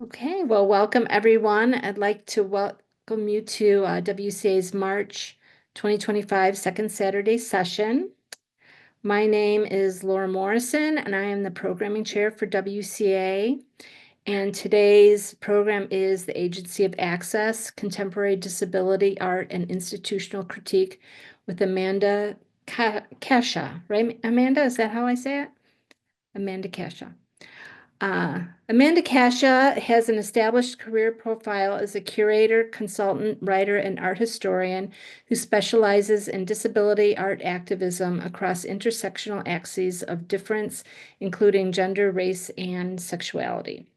Okay, well, welcome everyone. I'd like to welcome you to WCA's March 2025 second Saturday session. My name is Laura Morrison, and I am the programming chair for WCA. And today's program is the Agency of Access, Contemporary Disability Art and Institutional Critique with Amanda Cachia, right? Amanda, is that how I say it? Amanda Cachia. Amanda Cachia has an established career profile as a curator, consultant, writer, and art historian who specializes in disability art activism across intersectional axes of difference, including gender, race, and sexuality.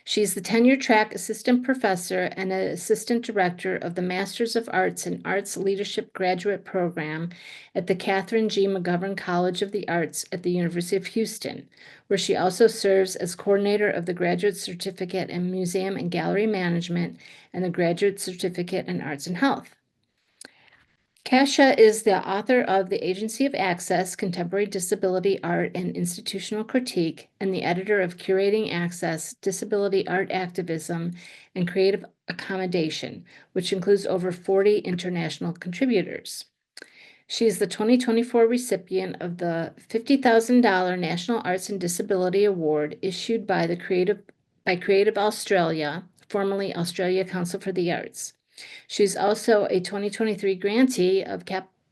She's the tenure-track assistant professor and an assistant director of the Masters of Arts in Arts Leadership Graduate Program at the Catherine G. McGovern College of the Arts at the University of Houston, where she also serves as coordinator of the Graduate Certificate in Museum and Gallery Management and the Graduate Certificate in Arts and Health. Cachia is the author of The Agency of Access, Contemporary Disability Art and Institutional Critique, and the editor of Curating Access, Disability Art Activism, and Creative Accommodation, which includes over 40 international contributors. She is the 2024 recipient of the $50,000 National Arts and Disability Award issued by Creative Australia, formerly Australia Council for the Arts. She's also a 2023 grantee of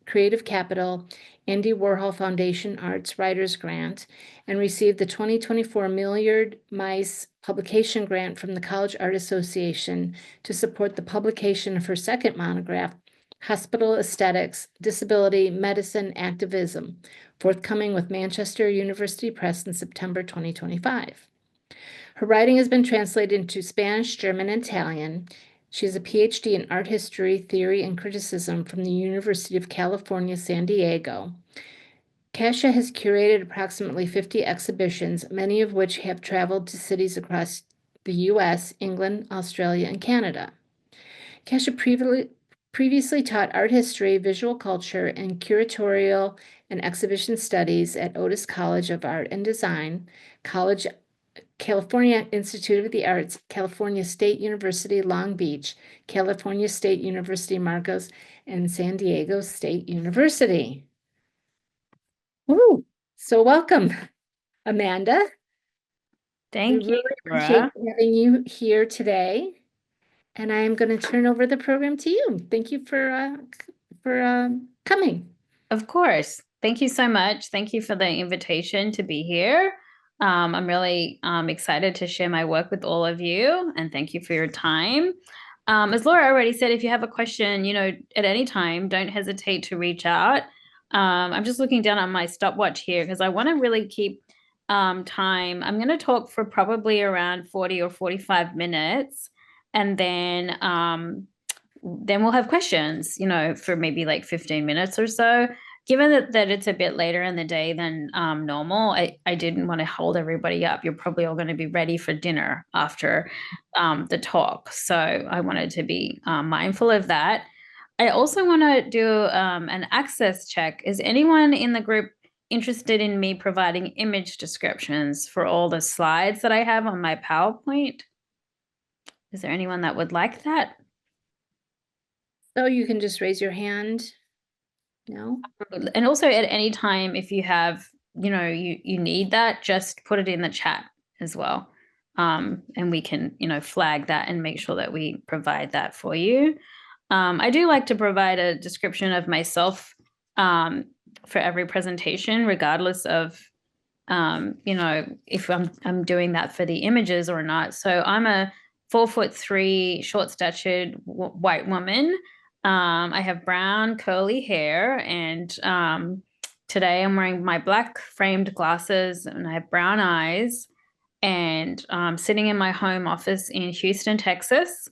Creative Capital Andy Warhol Foundation Arts Writers Grant and received the 2024 Milliard Mice Publication Grant from the College Art Association to support the publication of her second monograph, Hospital Aesthetics, Disability, Medicine, Activism, forthcoming with Manchester University Press in September 2025. Her writing has been translated into Spanish, German, and Italian. She has a PhD in art history, theory, and criticism from the University of California, San Diego. Cachia has curated approximately 50 exhibitions, many of which have traveled to cities across the U.S., England, Australia, and Canada. Cachia previously taught art history, visual culture, and curatorial and exhibition studies at Otis College of Art and Design, California Institute of the Arts, California State University, Long Beach, California State University, Marcos, and San Diego State University. Ooh, so welcome, Amanda. Thank We you, really appreciate Laura. having you here today. And I am going to turn over the program to you. Thank you for coming. Of course. Thank you so much. Thank you for the invitation to be here. I'm really excited to share my work with all of you, and thank you for your time. As Laura already said, if you have a question, at any time, don't hesitate to reach out. I'm just looking down on my stopwatch here because I want to really keep time. I'm going to talk for probably around 40 or 45 minutes, and then we'll have questions, for maybe like 15 minutes or so. Given that it's a bit later in the day than normal, I didn't want to hold everybody up. You're probably all going to be ready for dinner after the talk. So I wanted to be mindful of that. I also want to do an access check. Is anyone in the group interested in me providing image descriptions for all the slides that I have on my PowerPoint? Is there anyone that would like that? So you can just raise your hand. No? And also at any time, if you have, you need that, just put it in the chat as well. And we can, flag that and make sure that we provide that for you. I do like to provide a description of myself for every presentation, regardless of, if I'm doing that for the images or not. So I'm a 4'3", short-statured white woman. I have brown curly hair, and today I'm wearing my black framed glasses, and I have brown eyes, and sitting in my home office in Houston, Texas.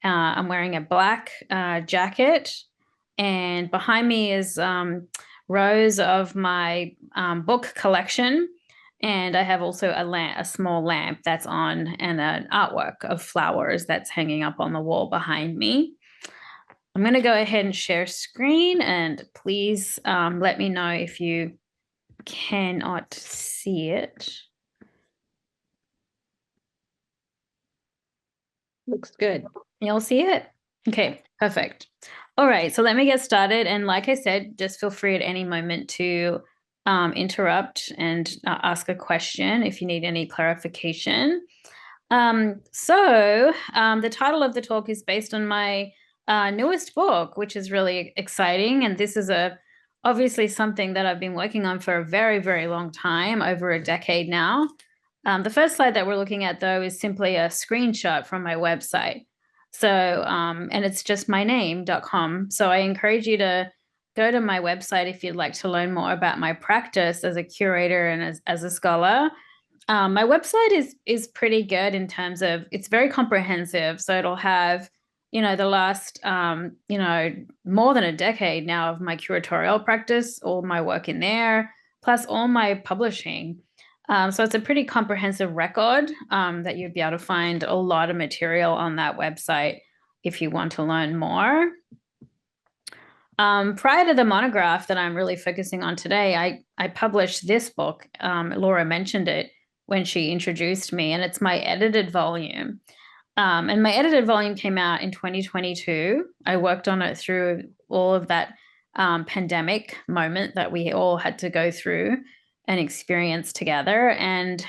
I'm wearing a black jacket, and behind me is rows of my book collection. And I have also a small lamp that's on, and an artwork of flowers that's hanging up on the wall behind me. I'm going to go ahead and share screen, and please let me know if you cannot see it. Looks good. You'll see it. Okay, perfect. All right, so let me get started. And like I said, just feel free at any moment to interrupt and ask a question if you need any clarification. The title of the talk is based on my newest book, which is really exciting. And this is obviously something that I've been working on for a very, very long time, over a decade now. The first slide that we're looking at, though, is simply a screenshot from my website. And it's just myname.com. So I encourage you to go to my website if you'd like to learn more about my practice as a curator and as a scholar. My website is pretty good in terms of it's very comprehensive. So it'll have, the last, more than a decade now of my curatorial practice, all my work in there, plus all my publishing. So it's a pretty comprehensive record that you'd be able to find a lot of material on that website if you want to learn more. Prior to the monograph that I'm really focusing on today, I published this book. Laura mentioned it when she introduced me, and it's my edited volume. And my edited volume came out in 2022. I worked on it through all of that pandemic moment that we all had to go through and experience together. And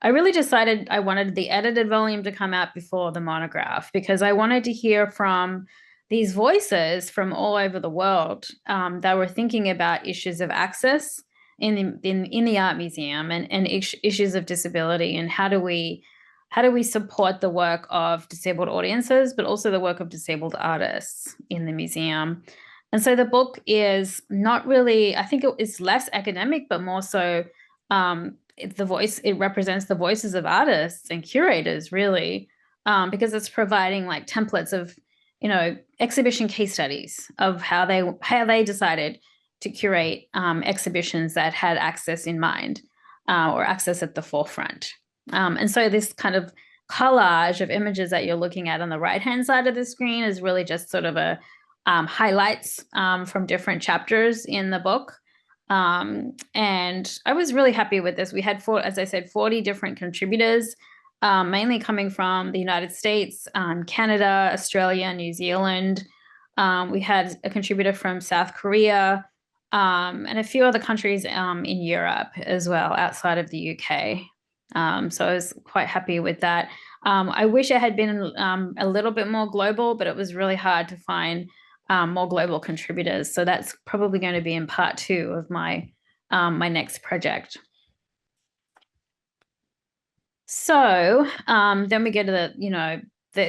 I really decided I wanted the edited volume to come out before the monograph because I wanted to hear from these voices from all over the world that were thinking about issues of access in the art museum and issues of disability, and how do we support the work of disabled audiences, but also the work of disabled artists in the museum. And so the book is not really, I think it's less academic, but more so it represents the voices of artists and curators, really, because it's providing like templates of, exhibition case studies of how they decided to curate exhibitions that had access in mind or access at the forefront. And so this kind of collage of images that you're looking at on the right-hand side of the screen is really just sort of a highlights from different chapters in the book. And I was really happy with this. We had, as I said, 40 different contributors, mainly coming from the United States, Canada, Australia, New Zealand. We had a contributor from South Korea, and a few other countries in Europe as well, outside of the UK. So I was quite happy with that. I wish it had been a little bit more global, but it was really hard to find more global contributors. So that's probably going to be in part 2 of my next project. So then we get to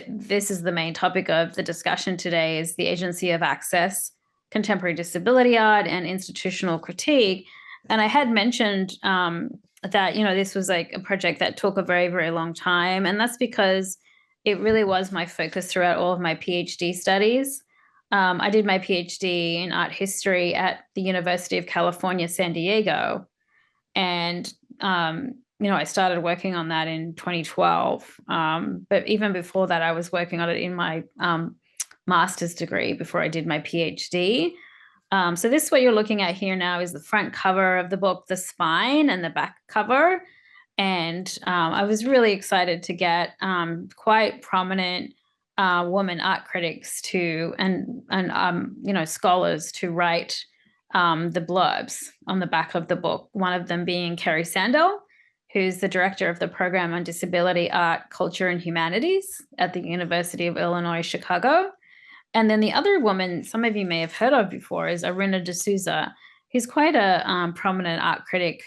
this is the main topic of the discussion today, is the agency of access, contemporary disability art, and institutional critique. And I had mentioned that, this was like a project that took a very, very long time. And that's because it really was my focus throughout all of my PhD studies. I did my PhD in art history at the University of California, San Diego. And, I started working on that in 2012. But even before that, I was working on it in my master's degree before I did my PhD. So this, what you're looking at here now, is the front cover of the book, the spine, and the back cover. And I was really excited to get quite prominent women art critics and scholars to write the blurbs on the back of the book. One of them being Kerry Sandell, who's the director of the program on disability art, culture, and humanities at the University of Illinois, Chicago. And then the other woman some of you may have heard of before is Aruna D'Souza, who's quite a prominent art critic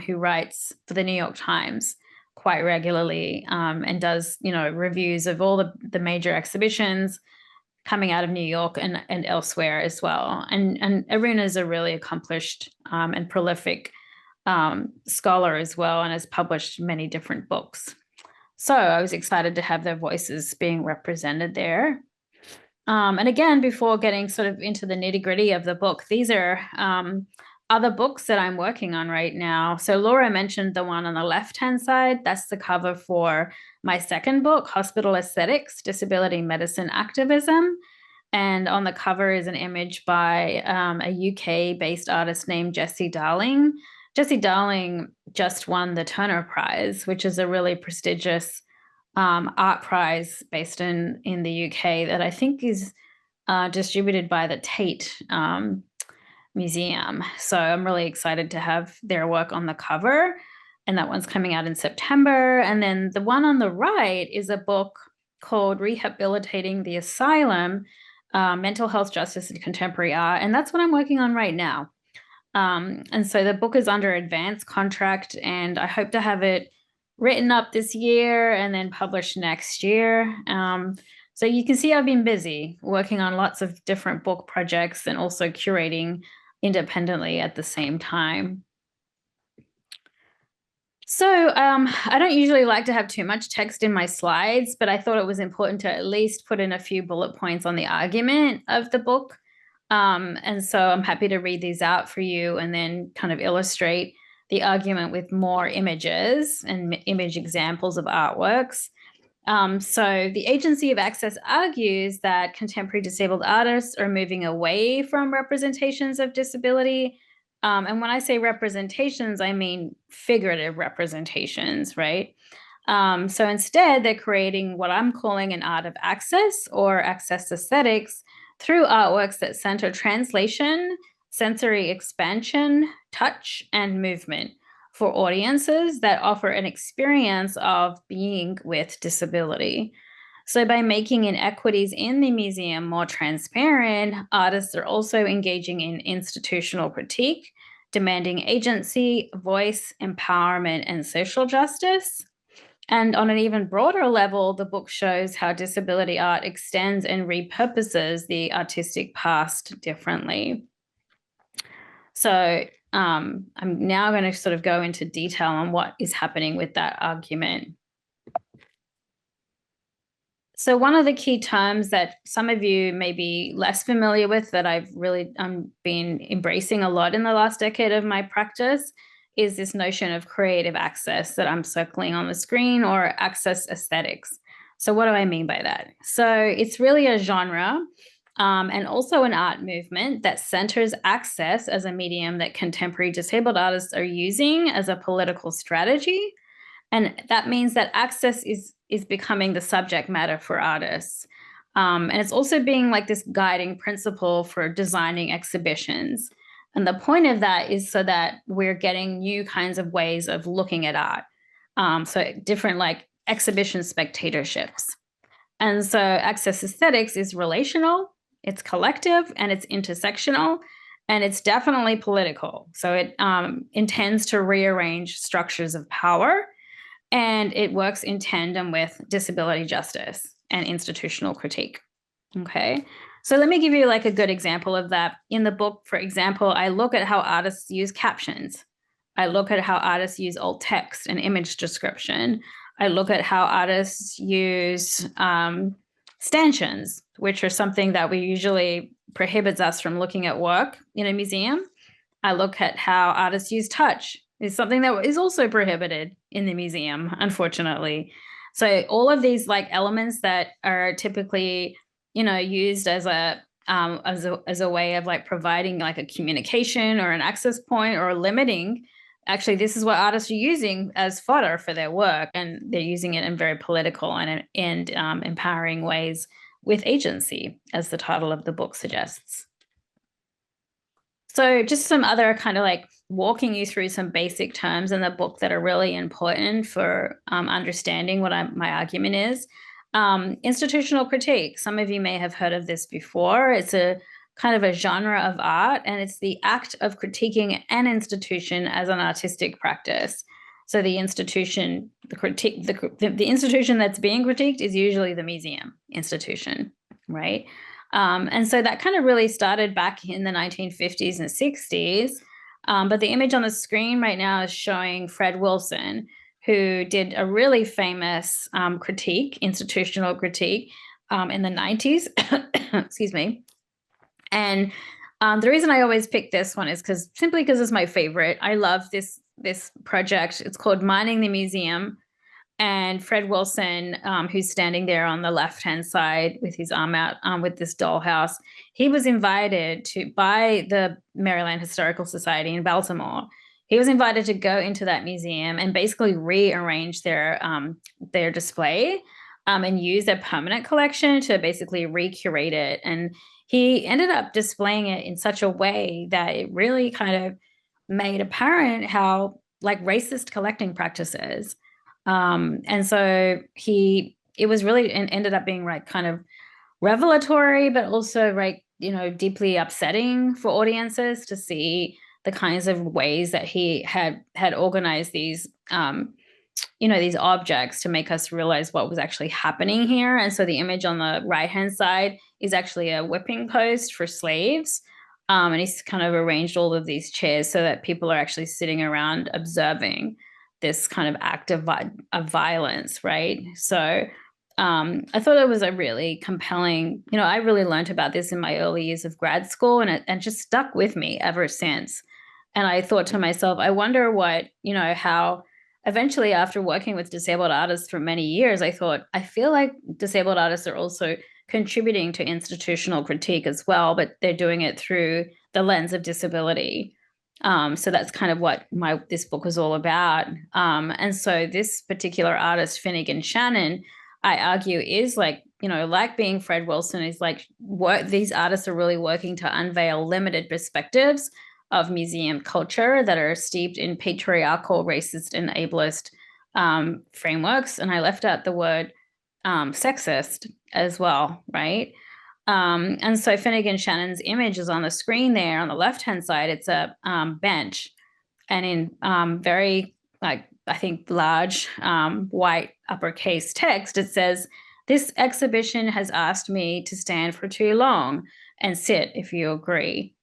who writes for the New York Times quite regularly and does, reviews of all the major exhibitions coming out of New York and elsewhere as well. And Aruna is a really accomplished and prolific scholar as well, and has published many different books. So I was excited to have their voices being represented there. And again, before getting sort of into the nitty-gritty of the book, these are other books that I'm working on right now. So Laura mentioned the one on the left-hand side. That's the cover for my second book, Hospital Aesthetics, Disability Medicine Activism. And on the cover is an image by a UK-based artist named Jessie Darling. Jessie Darling just won the Turner Prize, which is a really prestigious art prize based in the UK that I think is distributed by the Tate Museum. So I'm really excited to have their work on the cover. And that one's coming out in September. And then the one on the right is a book called Rehabilitating the Asylum, Mental Health Justice and Contemporary Art. And that's what I'm working on right now. And so the book is under advance contract, and I hope to have it written up this year and then published next year. So you can see I've been busy working on lots of different book projects and also curating independently at the same time. So I don't usually like to have too much text in my slides, but I thought it was important to at least put in a few bullet points on the argument of the book. And so I'm happy to read these out for you and then kind of illustrate the argument with more images and image examples of artworks. So the Agency of Access argues that contemporary disabled artists are moving away from representations of disability. And when I say representations, I mean figurative representations, right? So instead, they're creating what I'm calling an art of access or access aesthetics through artworks that center translation, sensory expansion, touch, and movement for audiences that offer an experience of being with disability. So by making inequities in the museum more transparent, artists are also engaging in institutional critique, demanding agency, voice, empowerment, and social justice. And on an even broader level, the book shows how disability art extends and repurposes the artistic past differently. So I'm now going to sort of go into detail on what is happening with that argument. So one of the key terms that some of you may be less familiar with that I've really been embracing a lot in the last decade of my practice is this notion of creative access that I'm circling on the screen, or access aesthetics. So what do I mean by that? So it's really a genre and also an art movement that centers access as a medium that contemporary disabled artists are using as a political strategy. And that means that access is becoming the subject matter for artists. And it's also being like this guiding principle for designing exhibitions. And the point of that is so that we're getting new kinds of ways of looking at art. So different like exhibition spectatorships. And so access aesthetics is relational, it's collective, and it's intersectional, and it's definitely political. So it intends to rearrange structures of power, and it works in tandem with disability justice and institutional critique. Okay, so let me give you like a good example of that. In the book, for example, I look at how artists use captions. I look at how artists use alt text and image description. I look at how artists use stanchions, which are something that we usually prohibits us from looking at work in a museum. I look at how artists use touch. It's something that is also prohibited in the museum, unfortunately. So all of these like elements that are typically, used as a way of like providing like a communication or an access point or limiting. Actually, this is what artists are using as fodder for their work, and they're using it in very political and empowering ways with agency, as the title of the book suggests. So just some other kind of like walking you through some basic terms in the book that are really important for understanding what my argument is. Institutional critique. Some of you may have heard of this before. It's a kind of a genre of art, and it's the act of critiquing an institution as an artistic practice. So the institution, the institution that's being critiqued is usually the museum institution, right? And so that kind of really started back in the 1950s and 60s. But the image on the screen right now is showing Fred Wilson, who did a really famous institutional critique in the 90s. Excuse me. And the reason I always pick this one is simply because it's my favorite. I love this project. It's called Mining the Museum. And Fred Wilson, who's standing there on the left-hand side with his arm out with this dollhouse, he was invited by the Maryland Historical Society in Baltimore. he was invited to go into that museum and basically rearrange their display, and use their permanent collection to basically recurate it. And he ended up displaying it in such a way that it really kind of made apparent how like racist collecting practices. And so it was really and ended up being like kind of revelatory, but also like, deeply upsetting for audiences to see the kinds of ways that he had organized these objects to make us realize what was actually happening here. And so the image on the right hand side is actually a whipping post for slaves. And he's kind of arranged all of these chairs so that people are actually sitting around observing this kind of act of violence, right? So I thought it was a really compelling, I really learned about this in my early years of grad school, and just stuck with me ever since. And I thought to myself, I wonder how eventually, after working with disabled artists for many years, I thought, I feel like disabled artists are also contributing to institutional critique as well, but they're doing it through the lens of disability. So that's kind of what this book was all about. And so this particular artist, Finnegan Shannon, I argue is like, like being Fred Wilson, is like these artists are really working to unveil limited perspectives of museum culture that are steeped in patriarchal, racist, and ableist frameworks. And I left out the word sexist as well, right? And so Finnegan Shannon's image is on the screen there on the left-hand side. It's a bench, and in very, like, I think large white uppercase text, it says, "This exhibition has asked me to stand for too long and sit if you agree."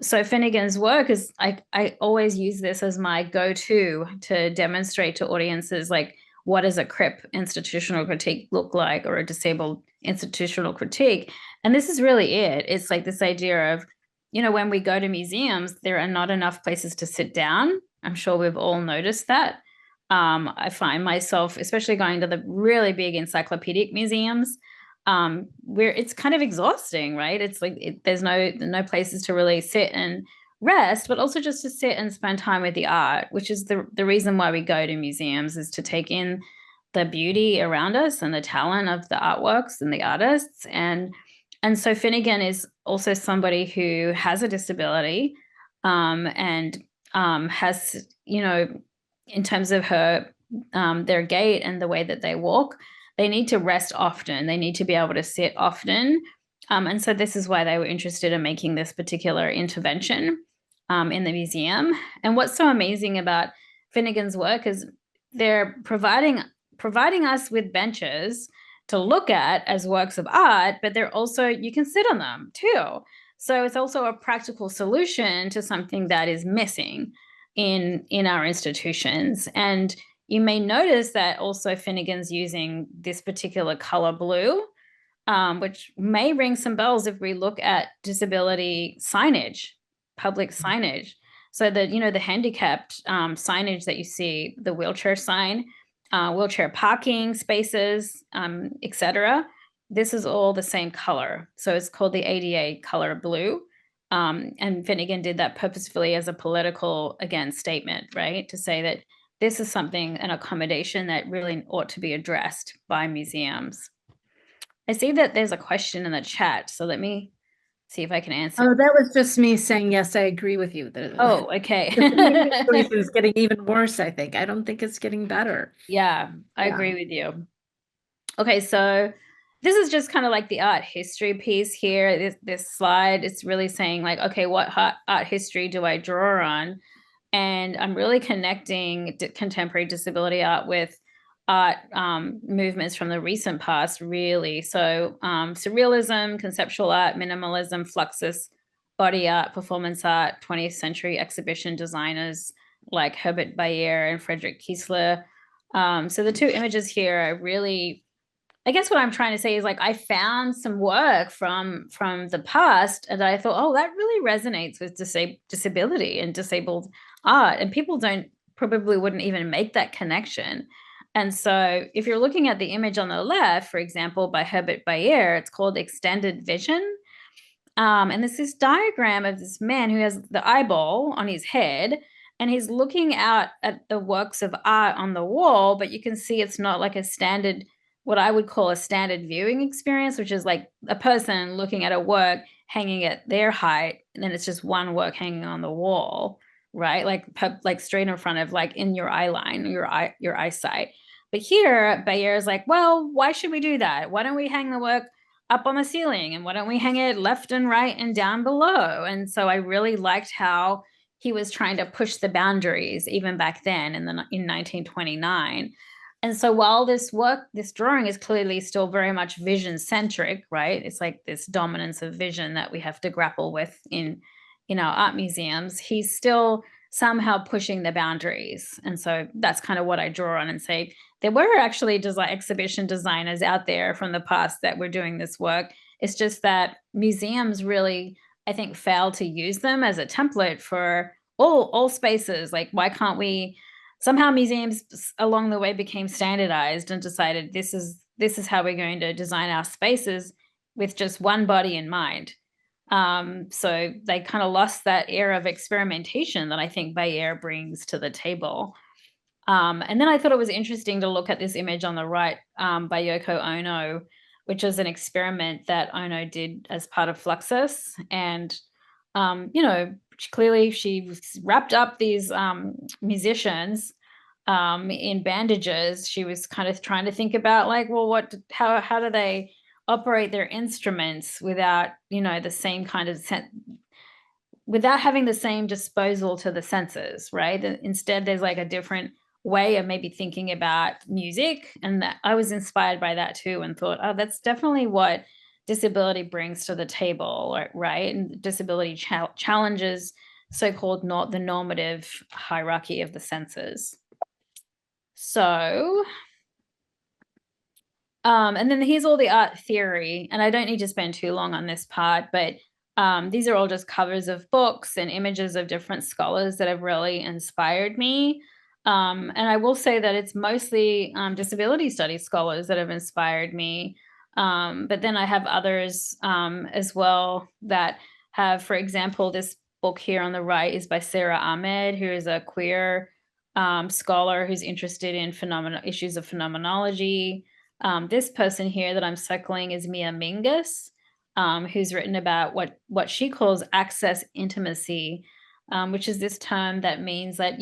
So Finnegan's work is, I always use this as my go-to to demonstrate to audiences like, what does a CRIP institutional critique look like, or a disabled institutional critique? And this is really it. It's like this idea of, when we go to museums, there are not enough places to sit down. I'm sure we've all noticed that. I find myself, especially going to the really big encyclopedic museums, where it's kind of exhausting, right? It's like there's no places to really sit and rest, but also just to sit and spend time with the art, which is the reason why we go to museums, is to take in the beauty around us and the talent of the artworks and the artists. And so Finnegan is also somebody who has a disability, and has, in terms of their gait and the way that they walk, they need to rest often. They need to be able to sit often. And so this is why they were interested in making this particular intervention in the museum. And what's so amazing about Finnegan's work is they're providing us with benches to look at as works of art, but they're also, you can sit on them too. So it's also a practical solution to something that is missing in our institutions. And you may notice that also Finnegan's using this particular color blue, which may ring some bells if we look at disability signage, public signage. So the handicapped signage that you see, the wheelchair sign, wheelchair parking spaces, etc. This is all the same color. So it's called the ADA color blue. And Finnegan did that purposefully as a political, again, statement, right? To say that this is something, an accommodation that really ought to be addressed by museums. I see that there's a question in the chat, so let me see if I can answer. Oh, that was just me saying, yes, I agree with you. Oh, okay. The situation is getting even worse, I think. I don't think it's getting better. Yeah, I agree with you. Okay, so this is just kind of like the art history piece here. This slide, it's really saying like, okay, what art history do I draw on? And I'm really connecting contemporary disability art with art movements from the recent past, really. So surrealism, conceptual art, minimalism, fluxus, body art, performance art, 20th century exhibition designers like Herbert Bayer and Frederick Kiesler. So the two images here are really, I guess what I'm trying to say is like I found some work from the past, and I thought, oh, that really resonates with disability and disabled art, and people probably wouldn't even make that connection. And so if you're looking at the image on the left, for example, by Herbert Bayer, it's called Extended Vision. And there's this diagram of this man who has the eyeball on his head, and he's looking out at the works of art on the wall, but you can see it's not like a standard, what I would call a standard viewing experience, which is like a person looking at a work hanging at their height, and then it's just one work hanging on the wall, right? Like straight in front of, like in your eye line, your eyesight. But here, Bayer is like, well, why should we do that? Why don't we hang the work up on the ceiling, and why don't we hang it left and right and down below? And so I really liked how he was trying to push the boundaries even back then in 1929. And so while this drawing is clearly still very much vision centric, right? It's like this dominance of vision that we have to grapple with in our art museums. He's still somehow pushing the boundaries. And so that's kind of what I draw on and say there were actually exhibition designers out there from the past that were doing this work. It's just that museums really, I think, failed to use them as a template for all spaces. Like, why can't we? Somehow museums along the way became standardized and decided this is how we're going to design our spaces with just one body in mind. So they kind of lost that era of experimentation that I think Bayer brings to the table. And then I thought it was interesting to look at this image on the right by Yoko Ono, which is an experiment that Ono did as part of Fluxus. And, clearly she wrapped up these musicians in bandages. She was kind of trying to think about, like, well, how do they operate their instruments without, the same kind of without having the same disposal to the senses, right? Instead, there's like a different way of maybe thinking about music. And that I was inspired by that too, and thought, oh, that's definitely what disability brings to the table, right? And disability challenges so-called not the normative hierarchy of the senses. So, and then here's all the art theory, and I don't need to spend too long on this part, but these are all just covers of books and images of different scholars that have really inspired me. And I will say that it's mostly disability studies scholars that have inspired me. But then I have others as well that have, for example, this book here on the right is by Sarah Ahmed, who is a queer scholar who's interested in issues of phenomenology. This person here that I'm circling is Mia Mingus, who's written about what she calls access intimacy, which is this term that means that,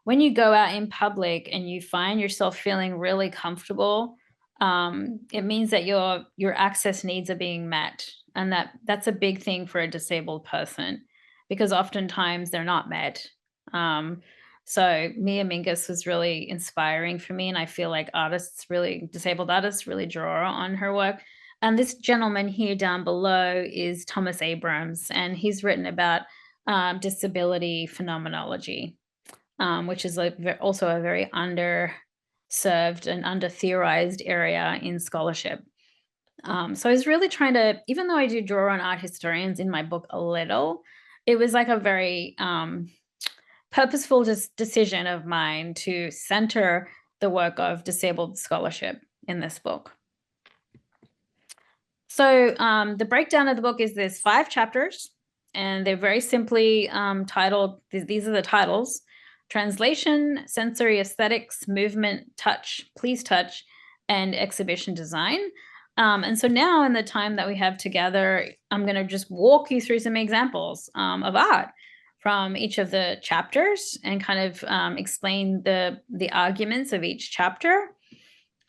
when you go out in public and you find yourself feeling really comfortable, it means that your access needs are being met. And that's a big thing for a disabled person, because oftentimes they're not met. So Mia Mingus was really inspiring for me, and I feel like disabled artists really draw on her work. And this gentleman here down below is Thomas Abrams, and he's written about disability phenomenology, which is also a very underserved and under-theorized area in scholarship. So I was really trying to, even though I do draw on art historians in my book a little, it was like a very purposeful decision of mine to center the work of disabled scholarship in this book. So the breakdown of the book is there's 5 chapters, and they're very simply titled, these are the titles: Translation, Sensory Aesthetics, Movement, Touch, Please Touch, and Exhibition Design. And so now, in the time that we have together, I'm going to just walk you through some examples of art from each of the chapters and kind of explain the arguments of each chapter.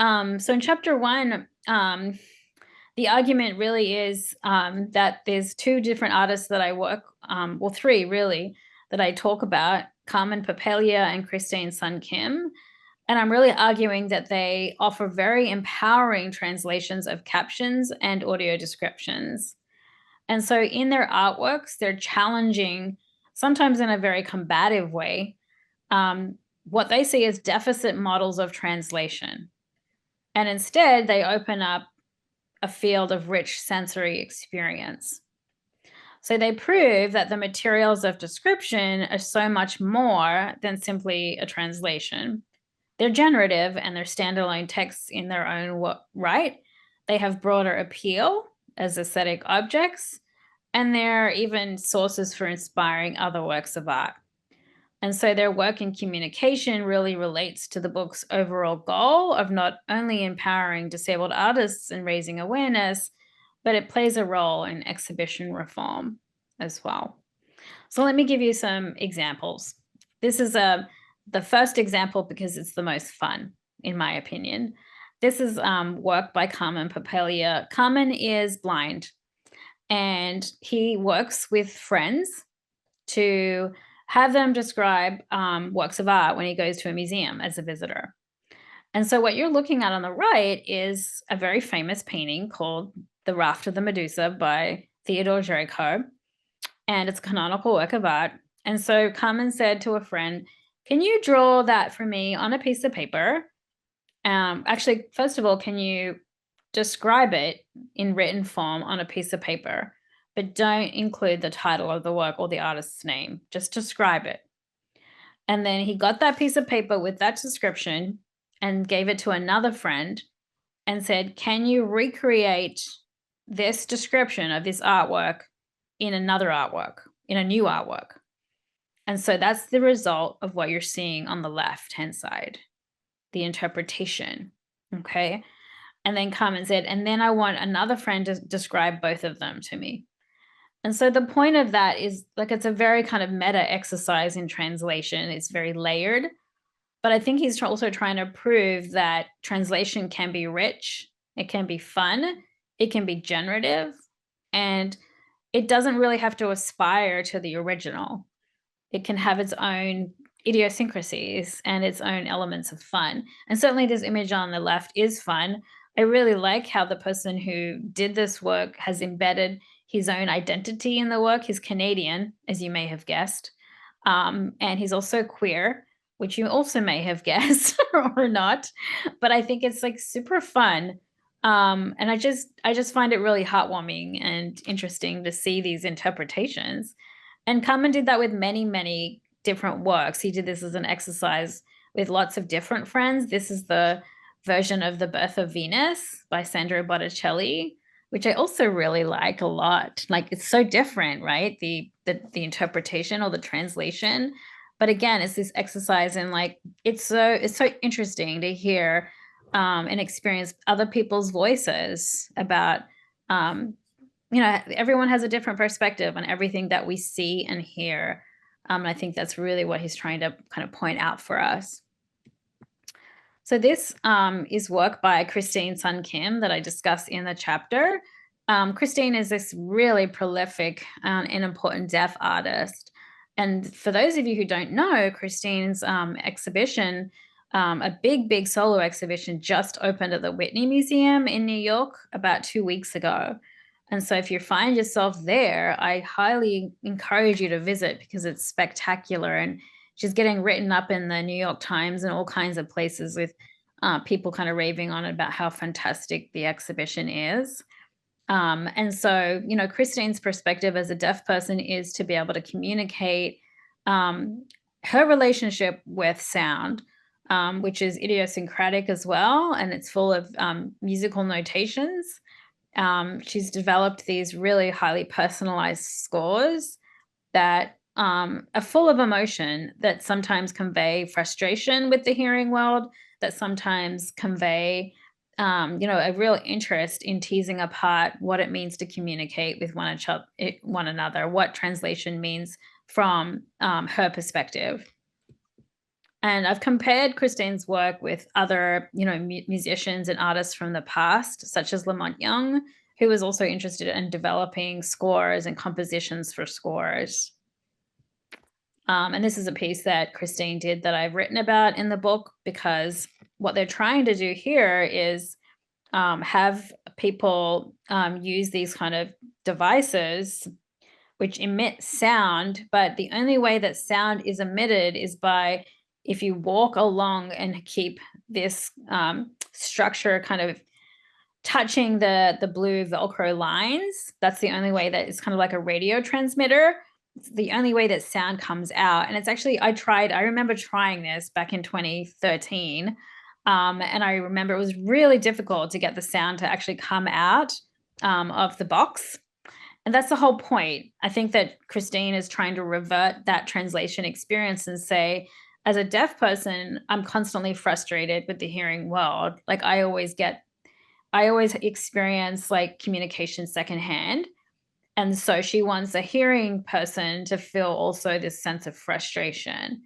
So in chapter 1, the argument really is that there's 2 different artists that I work, 3 really, that I talk about, Carmen Papelia and Christine Sun Kim. And I'm really arguing that they offer very empowering translations of captions and audio descriptions. And so in their artworks, they're challenging, sometimes in a very combative way, what they see as deficit models of translation. And instead, they open up a field of rich sensory experience. So they prove that the materials of description are so much more than simply a translation. They're generative and they're standalone texts in their own right. They have broader appeal as aesthetic objects, and they're even sources for inspiring other works of art. And so their work in communication really relates to the book's overall goal of not only empowering disabled artists and raising awareness, but it plays a role in exhibition reform as well. So let me give you some examples. This is the first example because it's the most fun, in my opinion. This is work by Carmen Papalia. Carmen is blind, and he works with friends to have them describe works of art when he goes to a museum as a visitor. And so what you're looking at on the right is a very famous painting called The Raft of the Medusa by Theodore Géricault, and it's a canonical work of art. And so Carmen said to a friend, can you draw that for me on a piece of paper? Actually, first of all, can you describe it in written form on a piece of paper, but don't include the title of the work or the artist's name, just describe it. And then he got that piece of paper with that description and gave it to another friend and said, can you recreate this description of this artwork in another artwork, in a new artwork? And so that's the result of what you're seeing on the left-hand side, the interpretation, okay? And then Carmen said, and then I want another friend to describe both of them to me. And so the point of that is, like, it's a very kind of meta exercise in translation. It's very layered, but I think he's also trying to prove that translation can be rich, it can be fun, it can be generative, and it doesn't really have to aspire to the original. It can have its own idiosyncrasies and its own elements of fun. And certainly this image on the left is fun. I really like how the person who did this work has embedded his own identity in the work. He's Canadian, as you may have guessed. And he's also queer, which you also may have guessed or not. But I think it's like super fun. And I just find it really heartwarming and interesting to see these interpretations. And Kamen did that with many, many different works. He did this as an exercise with lots of different friends. This is the version of The Birth of Venus by Sandro Botticelli, which I also really like a lot. Like, it's so different, right? The interpretation or the translation. But again, it's this exercise in, like, it's so interesting to hear and experience other people's voices about everyone has a different perspective on everything that we see and hear. And I think that's really what he's trying to kind of point out for us. So this is work by Christine Sun Kim that I discuss in the chapter. Christine is this really prolific and important deaf artist. And for those of you who don't know, Christine's exhibition, a big solo exhibition, just opened at the Whitney Museum in New York about 2 weeks ago. And so if you find yourself there, I highly encourage you to visit because it's spectacular. And she's getting written up in the New York Times and all kinds of places with people kind of raving on it about how fantastic the exhibition is. And so, Christine's perspective as a deaf person is to be able to communicate her relationship with sound, which is idiosyncratic as well. And it's full of musical notations. She's developed these really highly personalized scores that are full of emotion, that sometimes convey frustration with the hearing world, that sometimes convey a real interest in teasing apart what it means to communicate with one another, what translation means from her perspective. And I've compared Christine's work with other, musicians and artists from the past, such as Lamont Young, who was also interested in developing scores and compositions for scores. And this is a piece that Christine did that I've written about in the book, because what they're trying to do here is have people use these kind of devices which emit sound, but the only way that sound is emitted is by if you walk along and keep this structure kind of touching the blue Velcro lines. That's the only way that it's kind of like a radio transmitter. It's the only way that sound comes out. And it's actually, I remember trying this back in 2013. And I remember it was really difficult to get the sound to actually come out of the box. And that's the whole point. I think that Christine is trying to revert that translation experience and say, as a deaf person, I'm constantly frustrated with the hearing world. Like I always experience like communication secondhand. And so she wants a hearing person to feel also this sense of frustration.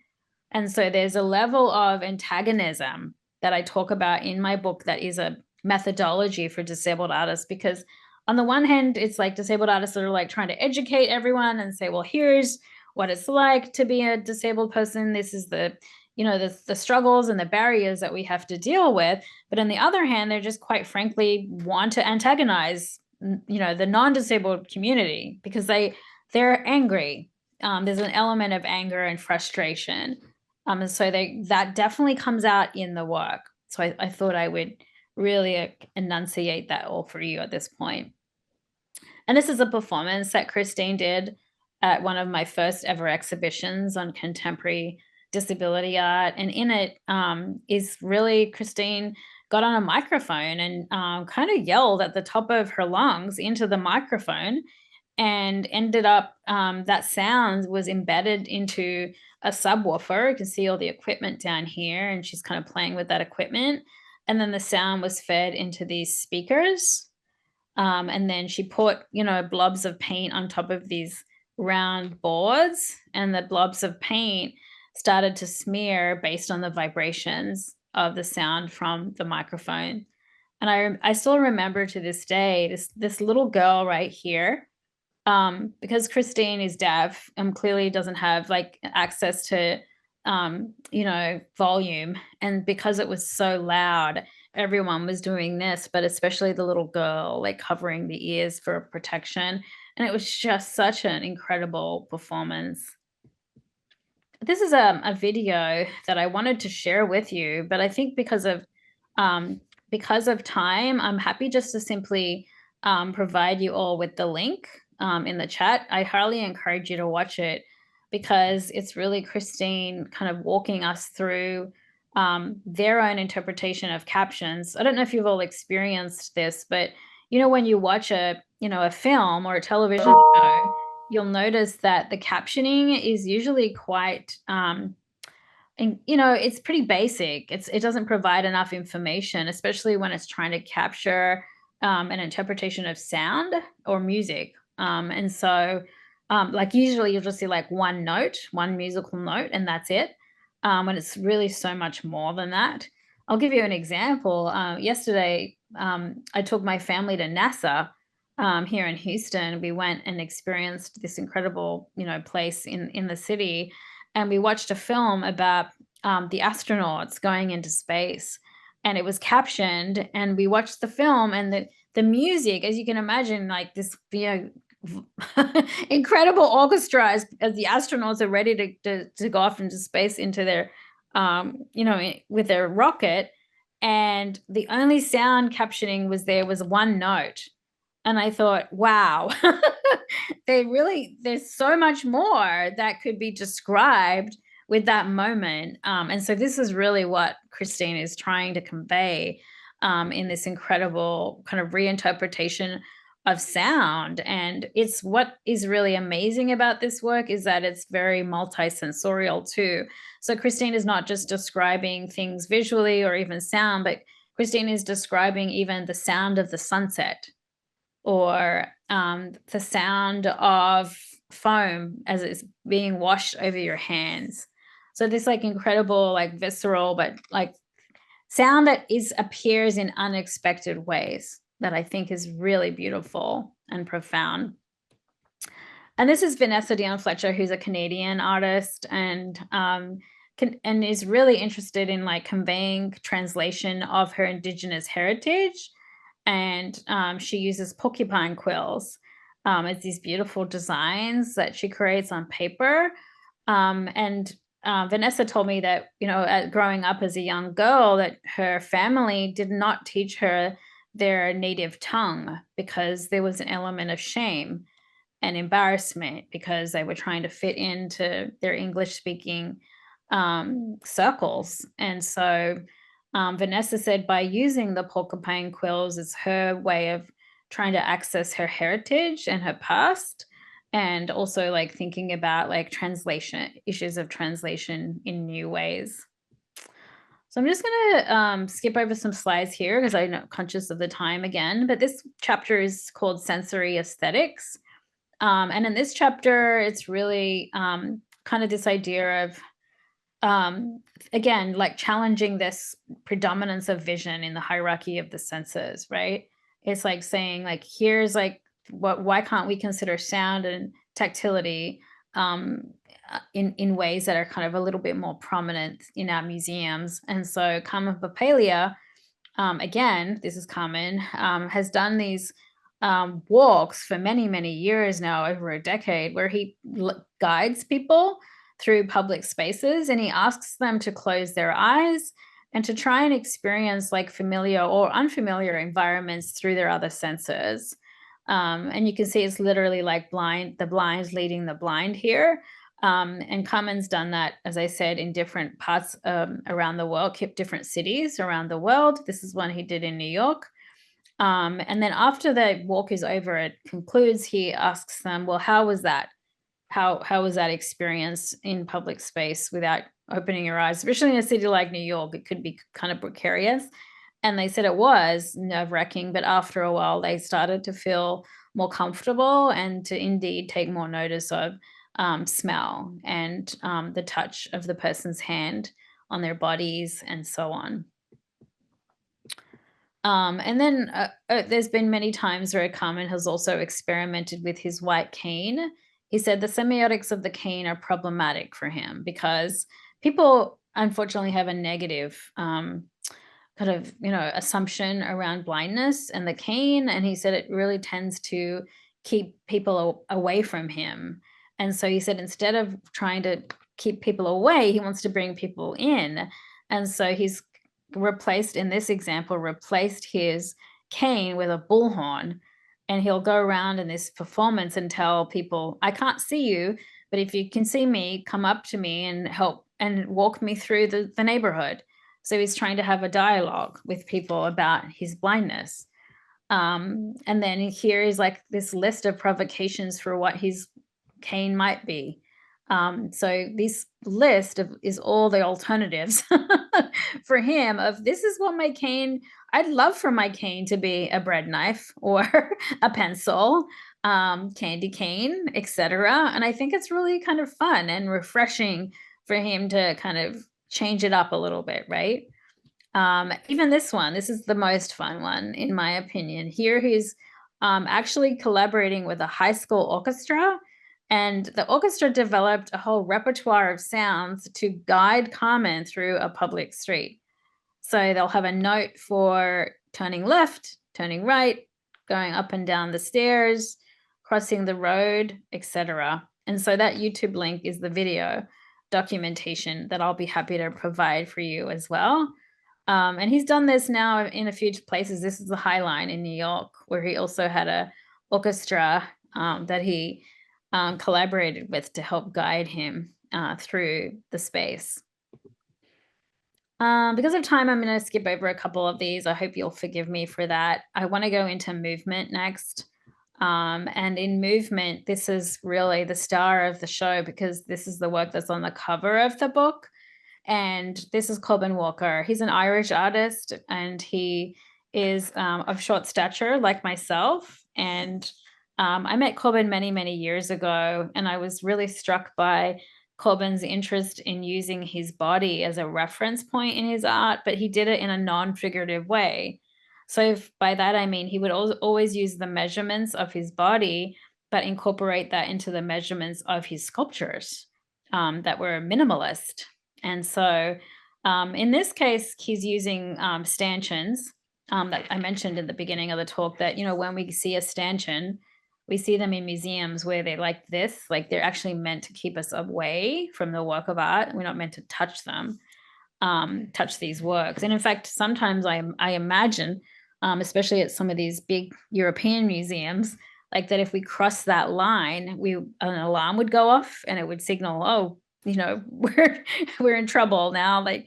And so there's a level of antagonism that I talk about in my book that is a methodology for disabled artists, because on the one hand, it's like disabled artists that are like trying to educate everyone and say, well, here's what it's like to be a disabled person. This is the, the struggles and the barriers that we have to deal with. But on the other hand, they're just quite frankly want to antagonize, the non-disabled community because they're angry. There's an element of anger and frustration. And so that definitely comes out in the work. So I thought I would really enunciate that all for you at this point. And this is a performance that Christine did at one of my first ever exhibitions on contemporary disability art. And in it is really Christine got on a microphone and kind of yelled at the top of her lungs into the microphone, and ended up that sound was embedded into a subwoofer. You can see all the equipment down here, and she's kind of playing with that equipment. And then the sound was fed into these speakers. And then she put, blobs of paint on top of these round boards, and the blobs of paint started to smear based on the vibrations of the sound from the microphone. And I still remember to this day this little girl right here, because Christine is deaf and clearly doesn't have like access to volume, and because it was so loud, everyone was doing this, but especially the little girl, like covering the ears for protection. And it was just such an incredible performance. This is a video that I wanted to share with you, but I think because of time, I'm happy just to simply provide you all with the link in the chat. I highly encourage you to watch it because it's really Christine kind of walking us through their own interpretation of captions. I don't know if you've all experienced this, but when you watch a film or a television show, you'll notice that the captioning is usually quite and it's pretty basic. It doesn't provide enough information, especially when it's trying to capture an interpretation of sound or music. And so like usually you'll just see like one note, one musical note, and that's it. When it's really so much more than that. I'll give you an example. Yesterday, I took my family to NASA here in Houston. We went and experienced this incredible, place in the city, and we watched a film about the astronauts going into space, and it was captioned. And we watched the film, and the music, as you can imagine, like this, incredible orchestra as the astronauts are ready to go off into space into their, with their rocket. And the only sound captioning was one note. And I thought, wow, there's so much more that could be described with that moment. And so this is really what Christine is trying to convey in this incredible kind of reinterpretation of sound. And it's what is really amazing about this work is that it's very multi-sensorial too. So Christine is not just describing things visually or even sound, but Christine is describing even the sound of the sunset, or the sound of foam as it's being washed over your hands. So this like incredible, like visceral, but like sound that appears in unexpected ways that I think is really beautiful and profound. And this is Vanessa Dion Fletcher, who's a Canadian artist and is really interested in like conveying translation of her Indigenous heritage. And she uses porcupine quills as these beautiful designs that she creates on paper. And Vanessa told me that, growing up as a young girl, that her family did not teach her their native tongue because there was an element of shame and embarrassment because they were trying to fit into their English speaking circles. And so Vanessa said by using the porcupine quills as her way of trying to access her heritage and her past, and also like thinking about like translation, issues of translation in new ways. So I'm just going to skip over some slides here because I'm not conscious of the time again, but this chapter is called Sensory Aesthetics. And in this chapter, it's really kind of this idea of, again, like challenging this predominance of vision in the hierarchy of the senses, right? It's like saying like, here's like, why can't we consider sound and tactility um, in ways that are kind of a little bit more prominent in our museums? And so Carmen Papalia, again, this is Carmen, has done these walks for many, many years now, over a decade, where he guides people through public spaces and he asks them to close their eyes and to try and experience like familiar or unfamiliar environments through their other senses. And you can see it's literally like the blind leading the blind here. And Carmen's done that, as I said, in different parts around the world, different cities around the world. This is one he did in New York. And then after the walk is over, it concludes, he asks them, well, how was that? How was that experience in public space without opening your eyes, especially in a city like New York? It could be kind of precarious. And they said it was nerve-wracking, but after a while, they started to feel more comfortable and to indeed take more notice of smell and the touch of the person's hand on their bodies and so on. And then there's been many times where Carmen has also experimented with his white cane. He said the semiotics of the cane are problematic for him because people unfortunately have a negative kind of, assumption around blindness and the cane. And he said it really tends to keep people away from him. And so he said instead of trying to keep people away, he wants to bring people in. And so he's in this example, replaced his cane with a bullhorn. And he'll go around in this performance and tell people, I can't see you, but if you can see me, come up to me and help and walk me through the neighborhood. So he's trying to have a dialogue with people about his blindness. And then here is like this list of provocations for what his cane might be. So this list is all the alternatives for him of this is what my cane, I'd love for my cane to be a bread knife or a pencil, candy cane, etc. And I think it's really kind of fun and refreshing for him to kind of change it up a little bit, right? Even this one, this is the most fun one, in my opinion. Here he's actually collaborating with a high school orchestra, and the orchestra developed a whole repertoire of sounds to guide Carmen through a public street. So they'll have a note for turning left, turning right, going up and down the stairs, crossing the road, etc. And so that YouTube link is the video documentation that I'll be happy to provide for you as well. And he's done this now in a few places. This is the High Line in New York, where he also had a orchestra that he collaborated with to help guide him through the space. Because of time, I'm going to skip over a couple of these. I hope you'll forgive me for that. I want to go into movement next. And in movement, this is really the star of the show because this is the work that's on the cover of the book. And this is Coben Walker. He's an Irish artist and he is of short stature like myself. And I met Coben many, many years ago, and I was really struck by Coben's interest in using his body as a reference point in his art, but he did it in a non-figurative way. So by that, I mean, he would always use the measurements of his body, but incorporate that into the measurements of his sculptures that were minimalist. And so in this case, he's using stanchions that I mentioned in the beginning of the talk that, when we see a stanchion, we see them in museums where they're like this, like they're actually meant to keep us away from the work of art. We're not meant to touch them, touch these works. And in fact, sometimes I imagine, especially at some of these big European museums, like that if we cross that line, an alarm would go off and it would signal, oh, we're in trouble now, like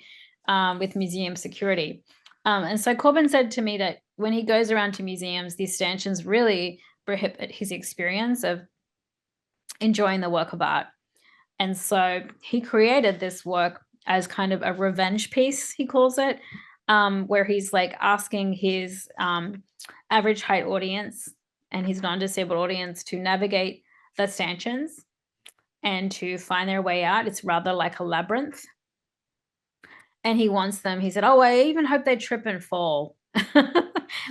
with museum security. And so Corbin said to me that when he goes around to museums, these stanchions really prohibit his experience of enjoying the work of art. And so he created this work as kind of a revenge piece, he calls it, where he's like asking his average height audience and his non-disabled audience to navigate the stanchions and to find their way out. It's rather like a labyrinth. And he wants them, he said, oh, I even hope they trip and fall,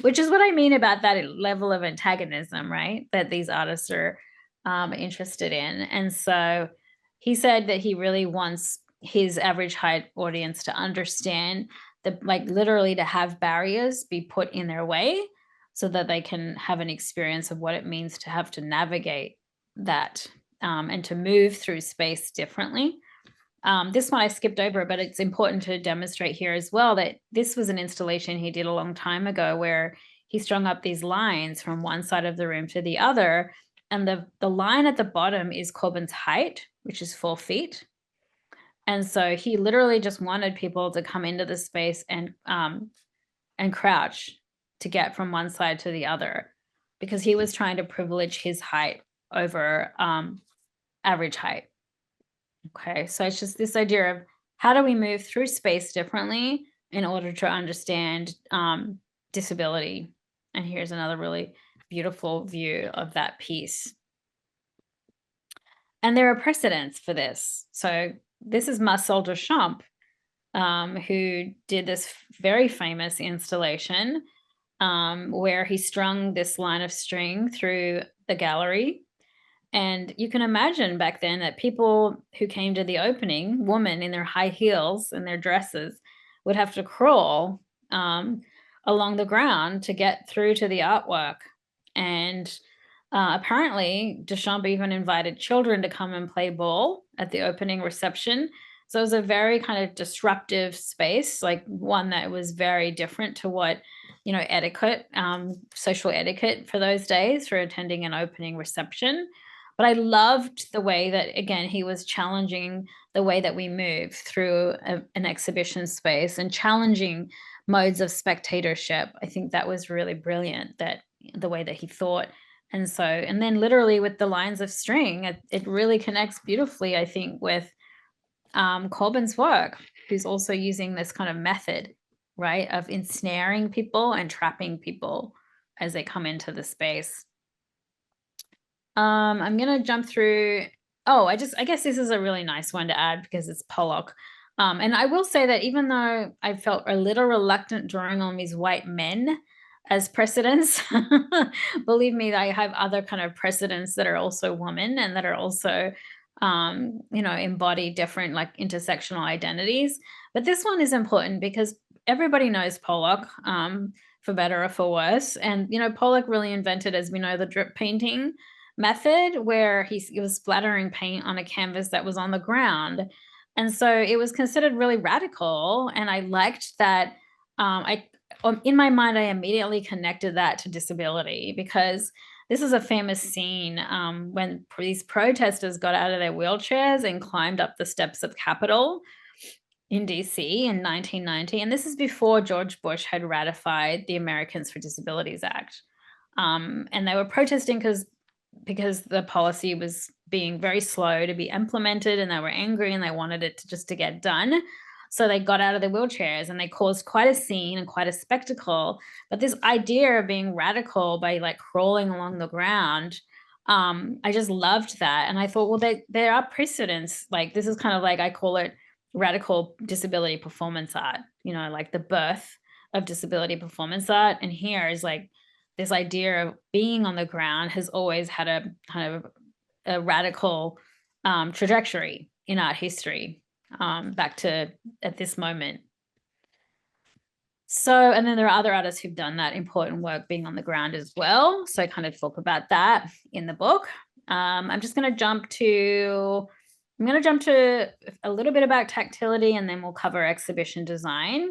which is what I mean about that level of antagonism, right? That these artists are interested in. And so he said that he really wants his average height audience to understand that, like, literally to have barriers be put in their way so that they can have an experience of what it means to have to navigate that and to move through space differently. This one I skipped over, but it's important to demonstrate here as well that this was an installation he did a long time ago where he strung up these lines from one side of the room to the other. And the line at the bottom is Corbin's height, which is 4 feet. And so he literally just wanted people to come into the space and crouch to get from one side to the other, because he was trying to privilege his height over average height. Okay, so it's just this idea of how do we move through space differently in order to understand disability. And here's another really beautiful view of that piece. And there are precedents for this. So this is Marcel Duchamp, who did this very famous installation where he strung this line of string through the gallery. And you can imagine back then that people who came to the opening, women in their high heels and their dresses, would have to crawl along the ground to get through to the artwork. And apparently, Duchamp even invited children to come and play ball at the opening reception. So it was a very kind of disruptive space, like one that was very different to what, etiquette, social etiquette for those days for attending an opening reception. But I loved the way that, again, he was challenging the way that we move through an exhibition space and challenging modes of spectatorship. I think that was really brilliant, that the way that he thought. And so, and then literally with the lines of string, it really connects beautifully, I think, with Corbin's work, who's also using this kind of method, right, of ensnaring people and trapping people as they come into the space. I'm gonna jump through. Oh, I guess this is a really nice one to add because it's Pollock. And I will say that even though I felt a little reluctant drawing on these white men as precedents, believe me, I have other kind of precedents that are also women and that are also, embody different like intersectional identities. But this one is important because everybody knows Pollock, for better or for worse. And, Pollock really invented, as we know, the drip painting method where he was splattering paint on a canvas that was on the ground. And so it was considered really radical. And I liked that. In my mind, I immediately connected that to disability because this is a famous scene when these protesters got out of their wheelchairs and climbed up the steps of Capitol in DC in 1990. And this is before George Bush had ratified the Americans for Disabilities Act. And they were protesting because the policy was being very slow to be implemented and they were angry and they wanted it to get done. So they got out of their wheelchairs and they caused quite a scene and quite a spectacle. But this idea of being radical by like crawling along the ground, I just loved that. And I thought, well, there are precedents. Like this is kind of like, I call it radical disability performance art, like the birth of disability performance art. And here is like, this idea of being on the ground has always had a kind of a radical trajectory in art history back to at this moment. So, and then there are other artists who've done that important work being on the ground as well. So I kind of talk about that in the book. I'm going to jump to a little bit about tactility and then we'll cover exhibition design.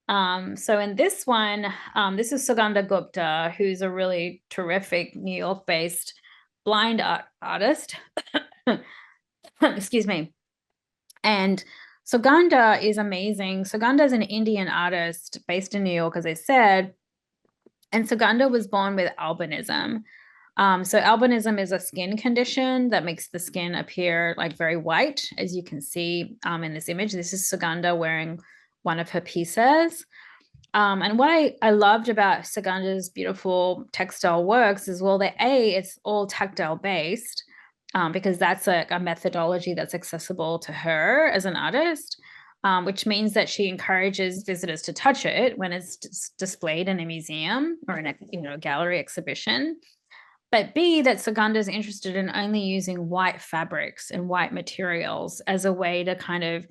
So in this one, this is Sugandha Gupta, who's a really terrific New York-based blind artist. Excuse me. And Sugandha is amazing. Sugandha is an Indian artist based in New York, as I said. And Suganda was born with albinism. So albinism is a skin condition that makes the skin appear like very white, as you can see in this image. This is Suganda wearing one of her pieces. And what I loved about Saganda's beautiful textile works is, well, that it's all tactile based, because that's a methodology that's accessible to her as an artist, which means that she encourages visitors to touch it when it's displayed in a museum or in a gallery exhibition. But B, that Saganda is interested in only using white fabrics and white materials as a way to kind of,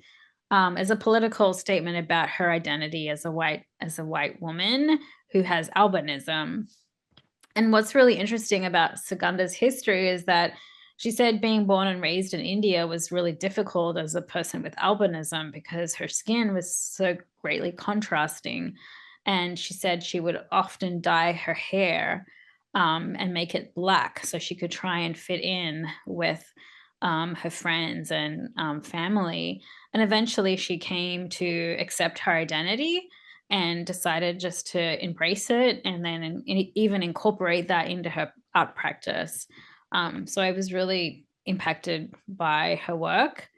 as a political statement about her identity as a white woman who has albinism. And what's really interesting about Saganda's history is that she said being born and raised in India was really difficult as a person with albinism because her skin was so greatly contrasting. And she said she would often dye her hair and make it black so she could try and fit in with her friends and family. And eventually she came to accept her identity and decided just to embrace it and then even incorporate that into her art practice. So I was really impacted by her work.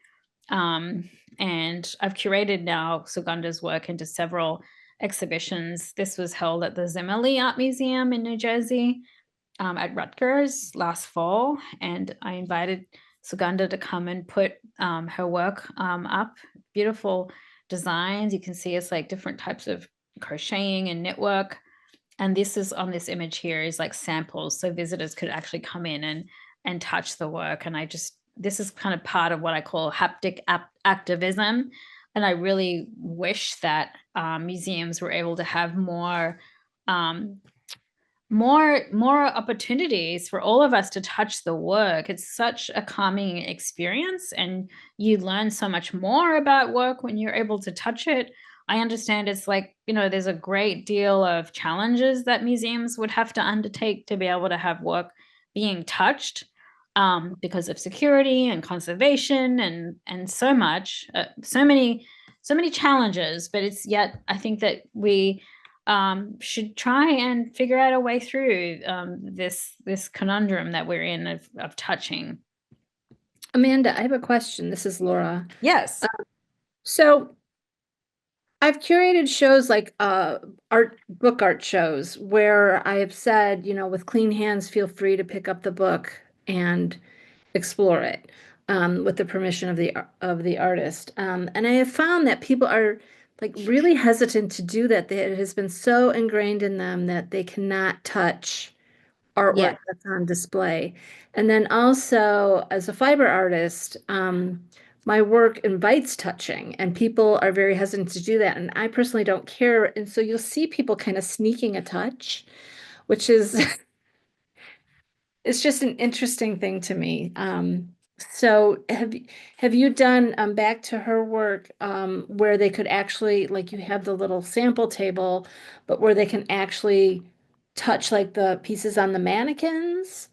And I've curated now Suganda's work into several exhibitions. This was held at the Zimmerli Art Museum in New Jersey, at Rutgers last fall, and I invited Suganda to come and put her work up. Beautiful designs. You can see it's like different types of crocheting and knitwork. And this is on this image here is like samples, so visitors could actually come in and touch the work. And this is kind of part of what I call haptic activism. And I really wish that museums were able to have um, more opportunities for all of us to touch the work. It's such a calming experience, and you learn so much more about work when you're able to touch it. I understand it's like, there's a great deal of challenges that museums would have to undertake to be able to have work being touched, because of security and conservation and so many challenges. But it's yet I think that we should try and figure out a way through this conundrum that we're in of touching. Amanda, I have a question. This is Laura. Yes. So I've curated shows like book art shows where I have said, with clean hands, feel free to pick up the book and explore it, with the permission of the artist. And I have found that people are like really hesitant to do that. That it has been so ingrained in them that they cannot touch Yeah. artwork that's on display. And then also, as a fiber artist, my work invites touching, and people are very hesitant to do that. And I personally don't care. And so you'll see people kind of sneaking a touch, which is it's just an interesting thing to me. So have you done back to her work, where they could actually, like, you have the little sample table, but where they can actually touch like the pieces on the mannequins?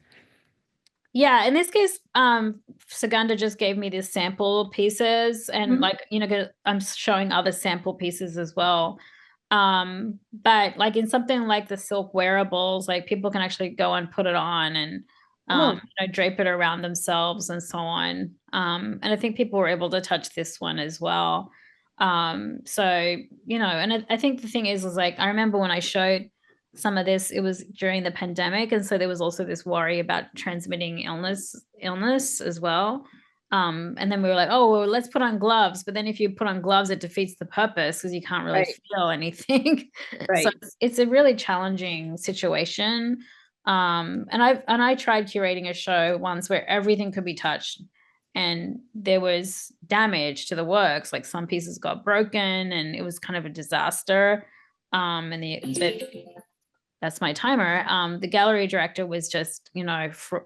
Yeah, in this case, Saganda just gave me these sample pieces, and Mhm. like, 'cause I'm showing other sample pieces as well. But like in something like the silk wearables, like people can actually go and put it on and Oh, drape it around themselves and so on. And I think people were able to touch this one as well. So, and I think the thing is like I remember when I showed some of this, it was during the pandemic, and so there was also this worry about transmitting illness as well. And then we were like, oh, well, let's put on gloves. But then if you put on gloves, it defeats the purpose because you can't really right, feel anything. So right. it's a really challenging situation. And I tried curating a show once where everything could be touched, and there was damage to the works. Like some pieces got broken, and it was kind of a disaster. And that's my timer. The gallery director was just,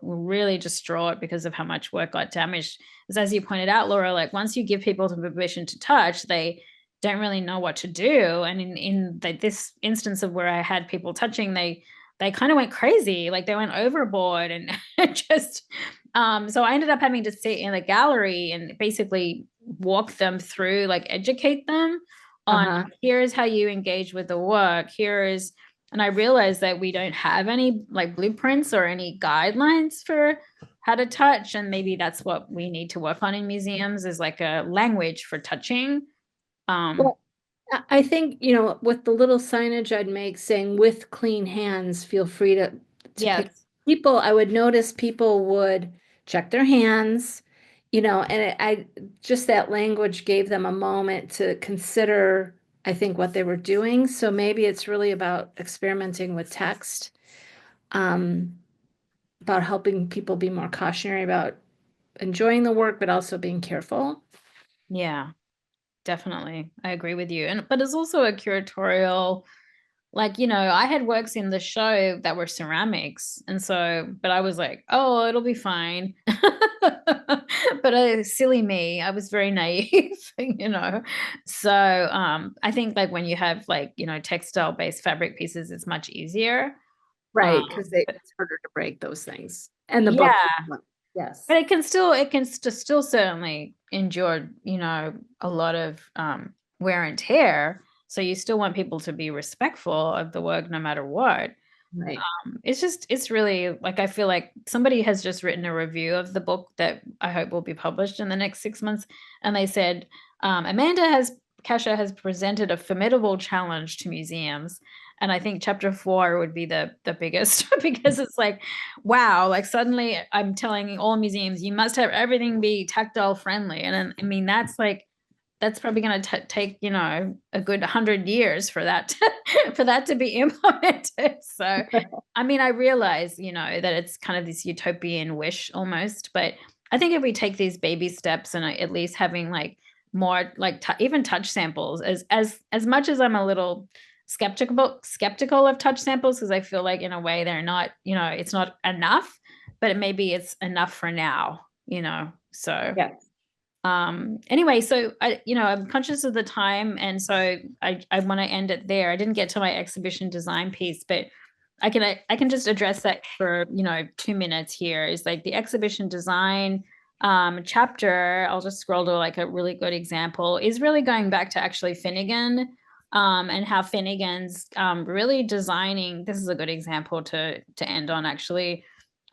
really distraught because of how much work got damaged. Because as you pointed out, Laura, like once you give people the permission to touch, they don't really know what to do. And in this instance of where I had people touching, they kind of went crazy, like they went overboard and just. So I ended up having to sit in the gallery and basically walk them through, like educate them on Uh-huh. here's how you engage with the work. And I realized that we don't have any like blueprints or any guidelines for how to touch. And maybe that's what we need to work on in museums, is like a language for touching. Um, Well, I think, with the little signage I'd make saying with clean hands, feel free to pick yes. people. I would notice people would check their hands, and I just that language gave them a moment to consider, I think, what they were doing. So maybe it's really about experimenting with text, um, about helping people be more cautionary about enjoying the work, but also being careful. Yeah, definitely. I agree with you. And but it's also a curatorial, like, I had works in the show that were ceramics. And so, but I was like, oh, it'll be fine. But silly me, I was very naive. So I think like when you have like, textile based fabric pieces, it's much easier. Um, Right, because but it's harder to break those things. And the book, yeah, yes. but it can still certainly endure, a lot of wear and tear. So you still want people to be respectful of the work no matter what. Right. It's really like, I feel like somebody has just written a review of the book that I hope will be published in the next 6 months. And they said, Cachia has presented a formidable challenge to museums. And I think chapter 4 would be the biggest because it's like, wow, like suddenly I'm telling all museums, you must have everything be tactile friendly. And then, I mean, that's probably going to take a good 100 years for that for that to be implemented. So I mean, I realize that it's kind of this utopian wish almost, but I think if we take these baby steps and at least having like more like even touch samples, as much as I'm a little skeptical of touch samples, because I feel like in a way they're not, it's not enough, but maybe it's enough for now. So Yes. anyway, so I'm conscious of the time, and so I want to end it there. I didn't get to my exhibition design piece, but I can just address that for 2 minutes here. Is like the exhibition design chapter. I'll just scroll to like a really good example, is really going back to actually Finnegan, and how Finnegan's really designing. This is a good example to end on, actually.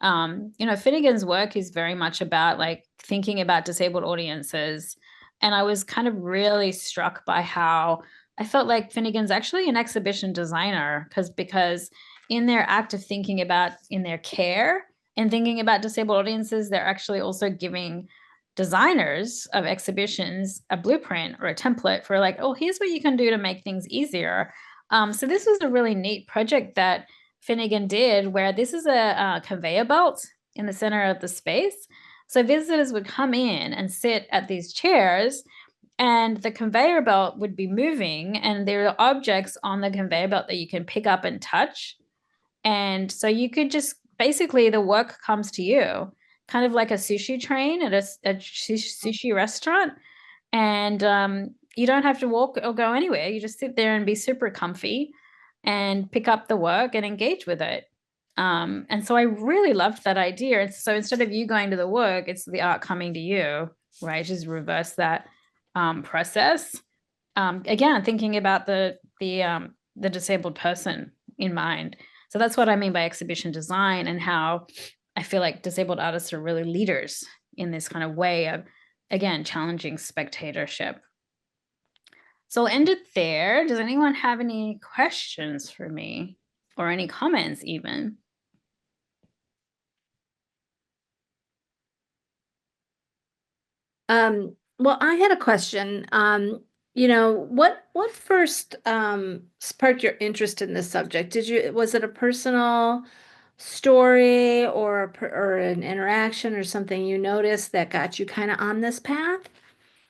Finnegan's work is very much about like thinking about disabled audiences. And I was kind of really struck by how I felt like Finnegan's actually an exhibition designer, because in their act of thinking about in their care and thinking about disabled audiences, they're actually also giving designers of exhibitions a blueprint or a template for like, oh, here's what you can do to make things easier. So this was a really neat project that Finnegan did, where this is a conveyor belt in the center of the space. So visitors would come in and sit at these chairs, and the conveyor belt would be moving, and there are objects on the conveyor belt that you can pick up and touch. And so you could just basically, the work comes to you, kind of like a sushi train at a sushi restaurant. And you don't have to walk or go anywhere. You just sit there and be super comfy and pick up the work and engage with it. And so I really loved that idea. And so instead of you going to the work, it's the art coming to you, right? Just reverse that process. Again, thinking about the disabled person in mind. So that's what I mean by exhibition design, and how I feel like disabled artists are really leaders in this kind of way of, again, challenging spectatorship. So I'll end it there. Does anyone have any questions for me, or any comments even? Well, I had a question. What first sparked your interest in this subject? Was it a personal story or or an interaction or something you noticed that got you kind of on this path?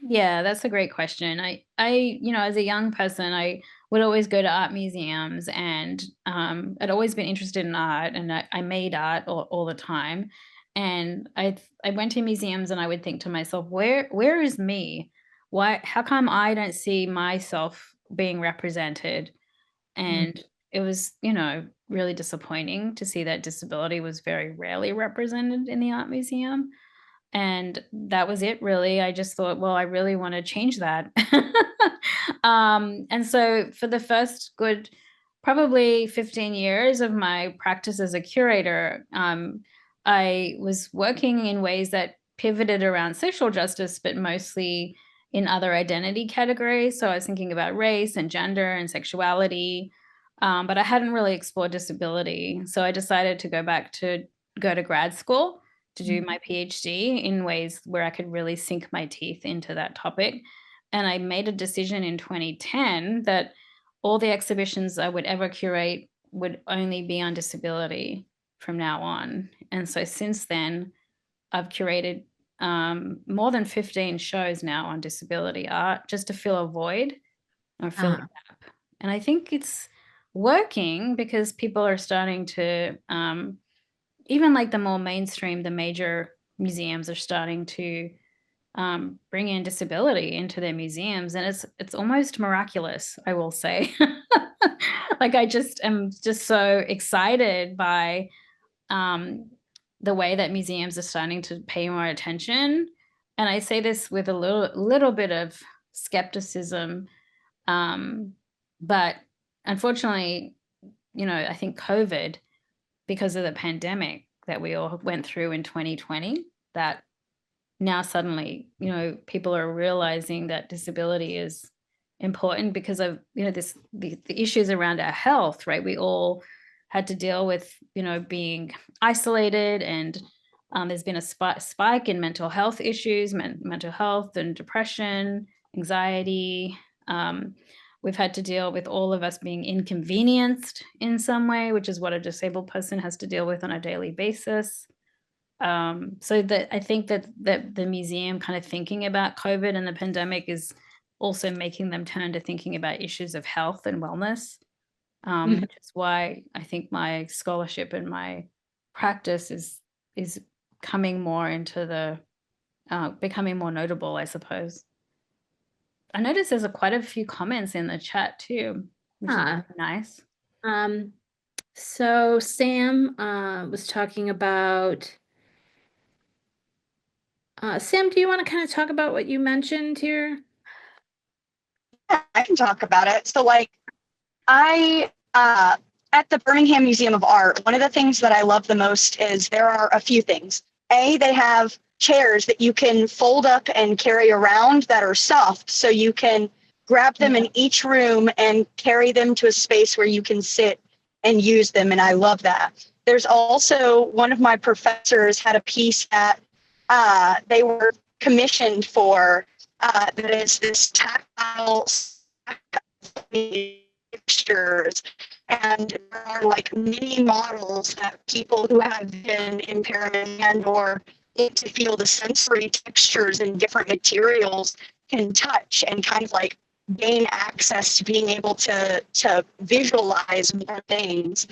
Yeah, that's a great question. As a young person, I would always go to art museums, and I'd always been interested in art, and I made art all the time. And I went to museums, and I would think to myself, where is me? How come I don't see myself being represented? Mm. And it was, really disappointing to see that disability was very rarely represented in the art museum. And that was it, really. I just thought, well, I really want to change that. And so for the first good probably 15 years of my practice as a curator, I was working in ways that pivoted around social justice, but mostly in other identity categories. So I was thinking about race and gender and sexuality, but I hadn't really explored disability. So I decided to go to grad school to do my PhD in ways where I could really sink my teeth into that topic. And I made a decision in 2010 that all the exhibitions I would ever curate would only be on disability from now on. And so since then, I've curated more than 15 shows now on disability art just to fill a void or fill a Ah, gap. And I think it's working because people are starting to, even like the more mainstream, the major museums are starting to bring in disability into their museums, and it's almost miraculous, I will say. Like I just am just so excited by um, the way that museums are starting to pay more attention. And I say this with a little bit of skepticism, um, but unfortunately, I think COVID, because of the pandemic that we all went through in 2020, that now suddenly, people are realizing that disability is important because of, the issues around our health, right? We all had to deal with, being isolated, and there's been a spike in mental health issues, mental health and depression, anxiety. We've had to deal with all of us being inconvenienced in some way, which is what a disabled person has to deal with on a daily basis. So that I think that the museum kind of thinking about COVID and the pandemic is also making them turn to thinking about issues of health and wellness, mhm. which is why I think my scholarship and my practice is coming more into the becoming more notable, I suppose. I noticed there's quite a few comments in the chat too, which is Ah, nice. um, so Sam was talking about Sam, do you want to kind of talk about what you mentioned here? Yeah, I can talk about it. So, like, I at the Birmingham Museum of Art, one of the things that I love the most is there are a few things. They have chairs that you can fold up and carry around that are soft, so you can grab them in each room and carry them to a space where you can sit and use them. And I love that. There's also one of my professors had a piece that they were commissioned for that is this tactile pictures, and there are like mini models that people who have vision impairment and or need to feel the sensory textures and different materials can touch and kind of like gain access to being able to visualize more things.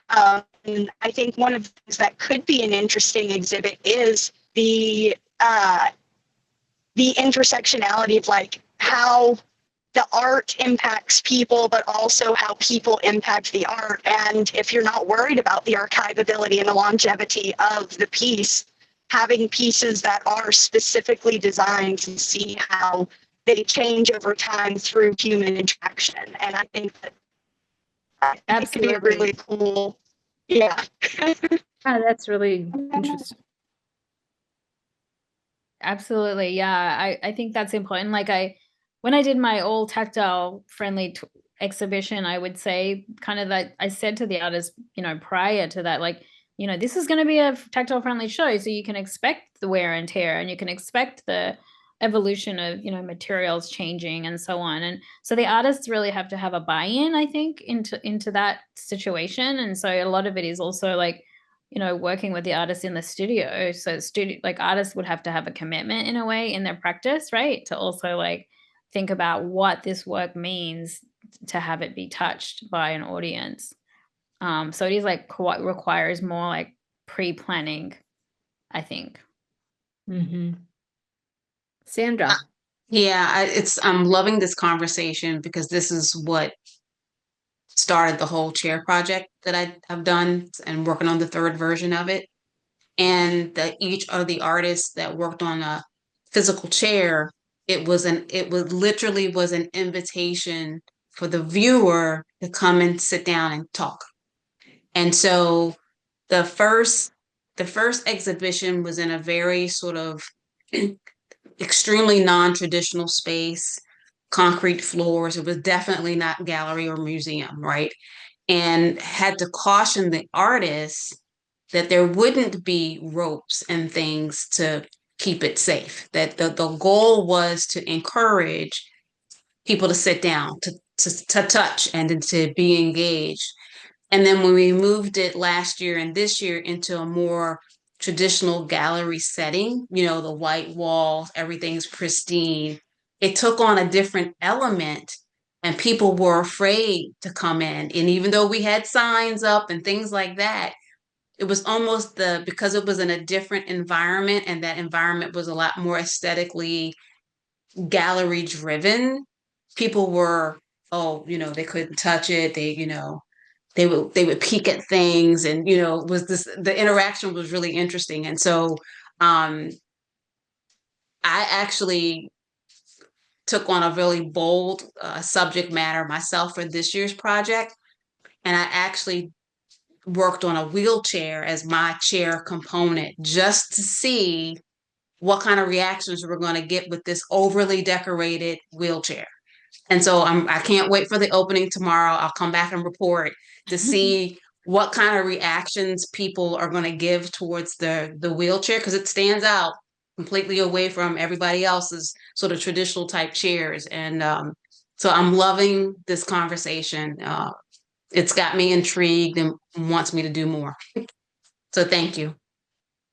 And I think one of the things that could be an interesting exhibit is the intersectionality of like how the art impacts people, but also how people impact the art. And if you're not worried about the archivability and the longevity of the piece, having pieces that are specifically designed to see how they change over time through human interaction. And I think that it could be Absolutely. really cool. Yeah. Ah, that's really interesting. Absolutely. Yeah. I think that's important. When I did my all tactile friendly exhibition, I would say kind of that I said to the artists, prior to that, like, this is going to be a tactile friendly show. So you can expect the wear and tear, and you can expect the evolution of, materials changing and so on. And so the artists really have to have a buy-in, I think, into that situation. And so a lot of it is also like, working with the artist in the studio. So studio like artists would have to have a commitment in a way in their practice, right? To also like think about what this work means to have it be touched by an audience. So it is like what requires more like pre-planning, I think. Sandra. Yeah, I'm loving this conversation because this is what started the whole chair project that I have done and working on the third version of it. And that each of the artists that worked on a physical chair, it was literally was an invitation for the viewer to come and sit down and talk. And so the first exhibition was in a very sort of extremely non-traditional space, concrete floors. It was definitely not gallery or museum, right? And had to caution the artists that there wouldn't be ropes and things to keep it safe. That the goal was to encourage people to sit down, to touch, and to be engaged. And then when we moved it last year and this year into a more traditional gallery setting, you know, the white walls, everything's pristine, it took on a different element and people were afraid to come in. And even though we had signs up and things like that, it was almost because it was in a different environment and that environment was a lot more aesthetically gallery driven, people were, oh, you know, they couldn't touch it. They would peek at things, and was this the interaction was really interesting. And so I actually took on a really bold subject matter myself for this year's project, and I actually worked on a wheelchair as my chair component just to see what kind of reactions we're going to get with this overly decorated wheelchair. And so I can't wait for the opening tomorrow. I'll come back and report to see what kind of reactions people are going to give towards the wheelchair, because it stands out completely away from everybody else's sort of traditional type chairs. And so I'm loving this conversation. It's got me intrigued and wants me to do more. So thank you.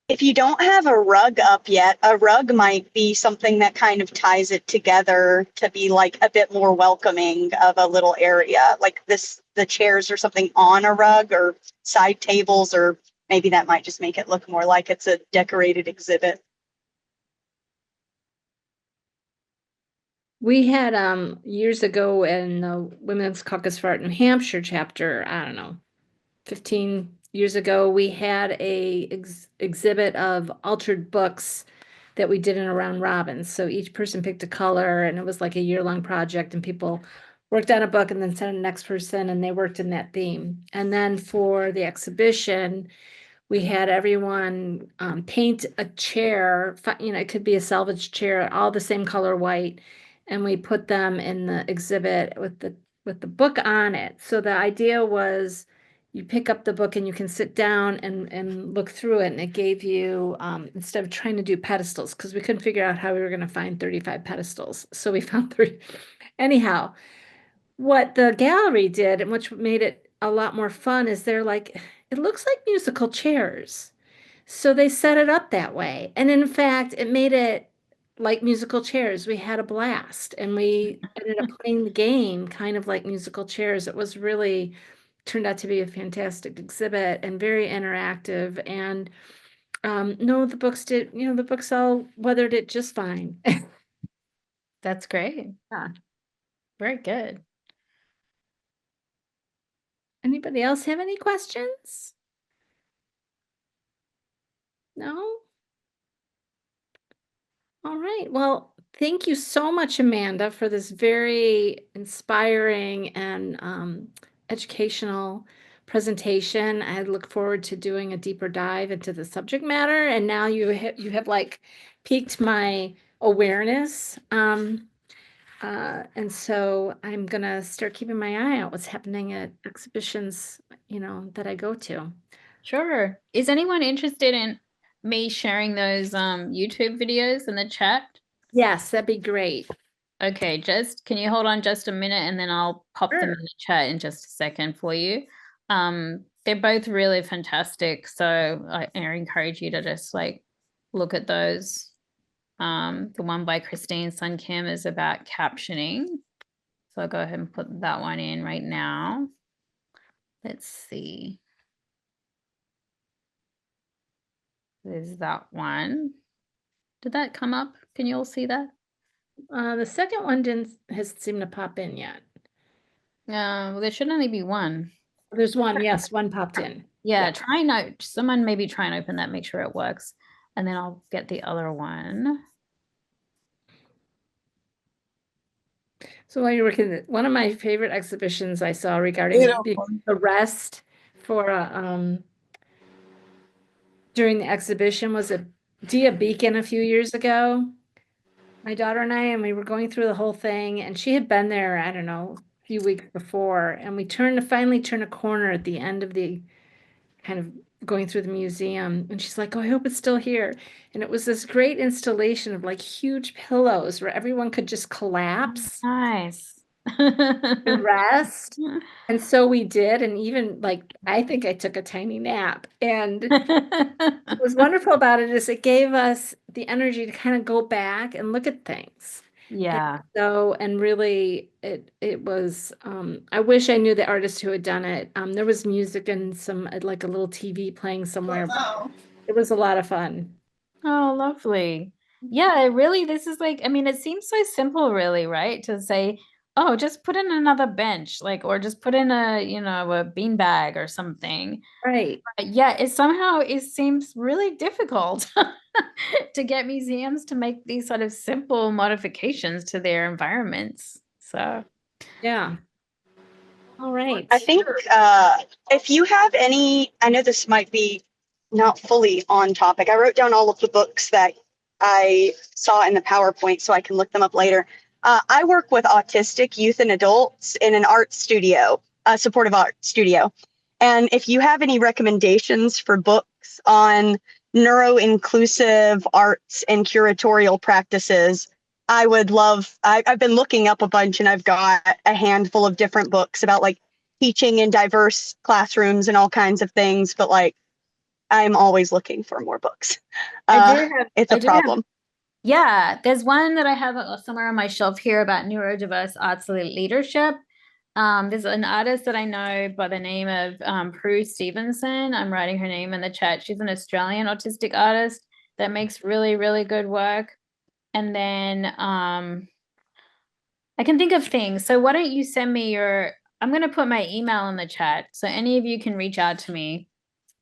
If you don't have a rug up yet, a rug might be something that kind of ties it together to be like a bit more welcoming of a little area, like the chairs or something on a rug or side tables, or maybe that might just make it look more like it's a decorated exhibit. We had years ago in the Women's Caucus for Art New Hampshire chapter, I don't know, 15 years ago, we had a exhibit of altered books that we did in a round robin. So each person picked a color, and it was like a year-long project, and people worked on a book and then sent it to the next person, and they worked in that theme. And then for the exhibition, we had everyone paint a chair, it could be a salvage chair, all the same color white, and we put them in the exhibit with the book on it. So the idea was you pick up the book and you can sit down and look through it, and it gave you, instead of trying to do pedestals, because we couldn't figure out how we were going to find 35 pedestals. So we found 30. Anyhow, what the gallery did, and which made it a lot more fun, is they're like, it looks like musical chairs. So they set it up that way. And in fact, it made it like musical chairs. We had a blast, and we ended up playing the game kind of like musical chairs. It was really turned out to be a fantastic exhibit and very interactive. And no, the books all weathered it just fine. That's great. Yeah. Very good. Anybody else have any questions? No? All right. Well, thank you so much, Amanda, for this very inspiring and educational presentation. I look forward to doing a deeper dive into the subject matter. And now you have like piqued my awareness. And so I'm gonna start keeping my eye out what's happening at exhibitions, that I go to. Sure. Is anyone interested in me sharing those YouTube videos in the chat? Yes, that'd be great. Okay, can you hold on just a minute, and then I'll pop them in Sure. the chat in just a second for you. They're both really fantastic, so I encourage you to just like look at those. The one by Christine Sun Kim is about captioning. So I'll go ahead and put that one in right now. Let's see. There's that one. Did that come up? Can you all see that? The second one hasn't seemed to pop in yet. Well, there should only be one. There's one, yes, one popped in. Yeah, someone maybe try and open that, make sure it works. And then I'll get the other one. So while you're working, one of my favorite exhibitions I saw regarding the rest for during the exhibition was a Dia Beacon a few years ago. My daughter and I, and we were going through the whole thing, and she had been there, I don't know, a few weeks before, and we finally turn a corner at the end of the kind of going through the museum, and she's like, "Oh, I hope it's still here." And it was this great installation of like huge pillows where everyone could just collapse Nice. and rest. And so we did, and even like I think I took a tiny nap. And what was wonderful about it is it gave us the energy to kind of go back and look at things. Yeah. And really it was I wish I knew the artist who had done it. There was music and some like a little TV playing somewhere. It was a lot of fun. Oh, lovely. Yeah, really, this is like, I mean, it seems so simple, really, right? To say, oh, just put in another bench, like, or just put in a, you know, a bean bag or something. Right. But yeah, it seems really difficult to get museums to make these sort of simple modifications to their environments. So, Yeah. All right. I think if you have any, I know this might be not fully on topic. I wrote down all of the books that I saw in the PowerPoint so I can look them up later. I work with autistic youth and adults in an art studio, a supportive art studio. And if you have any recommendations for books on neuro-inclusive arts and curatorial practices, I would love, I've been looking up a bunch and I've got a handful of different books about like teaching in diverse classrooms and all kinds of things, but like I'm always looking for more books. It's a problem. Yeah, there's one that I have somewhere on my shelf here about neurodiverse arts leadership. There's an artist that I know by the name of Prue Stevenson. I'm writing her name in the chat. She's an Australian autistic artist that makes really, really good work. And then I can think of things. So why don't you send me I'm going to put my email in the chat. So any of you can reach out to me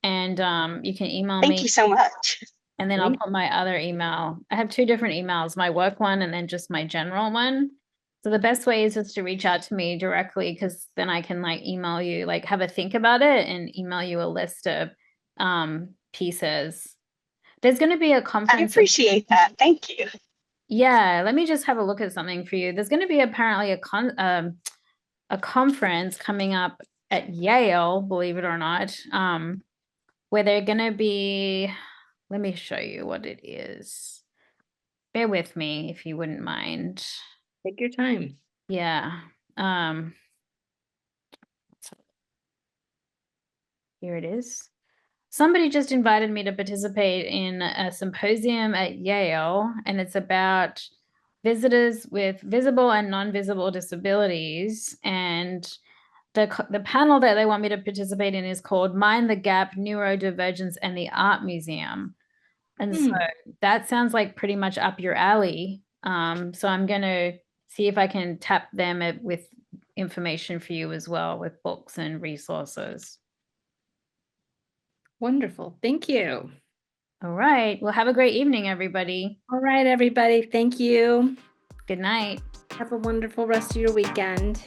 and you can email me. Thank you so much. And then I'll put my other email. I have two different emails, my work one and then just my general one. So the best way is just to reach out to me directly because then I can like email you, like have a think about it and email you a list of pieces. There's going to be a conference. I appreciate that. Thank you. Yeah, let me just have a look at something for you. There's going to be apparently a conference coming up at Yale, believe it or not, where they're going to be. Let me show you what it is. Bear with me if you wouldn't mind. Take your time. Yeah. Here it is. Somebody just invited me to participate in a symposium at Yale, and it's about visitors with visible and non-visible disabilities. And the panel that they want me to participate in is called Mind the Gap, Neurodivergence and the Art Museum. And so that sounds like pretty much up your alley. So I'm going to see if I can tap them with information for you as well, with books and resources. Wonderful. Thank you. All right. Well, have a great evening, everybody. All right, everybody. Thank you. Good night. Have a wonderful rest of your weekend.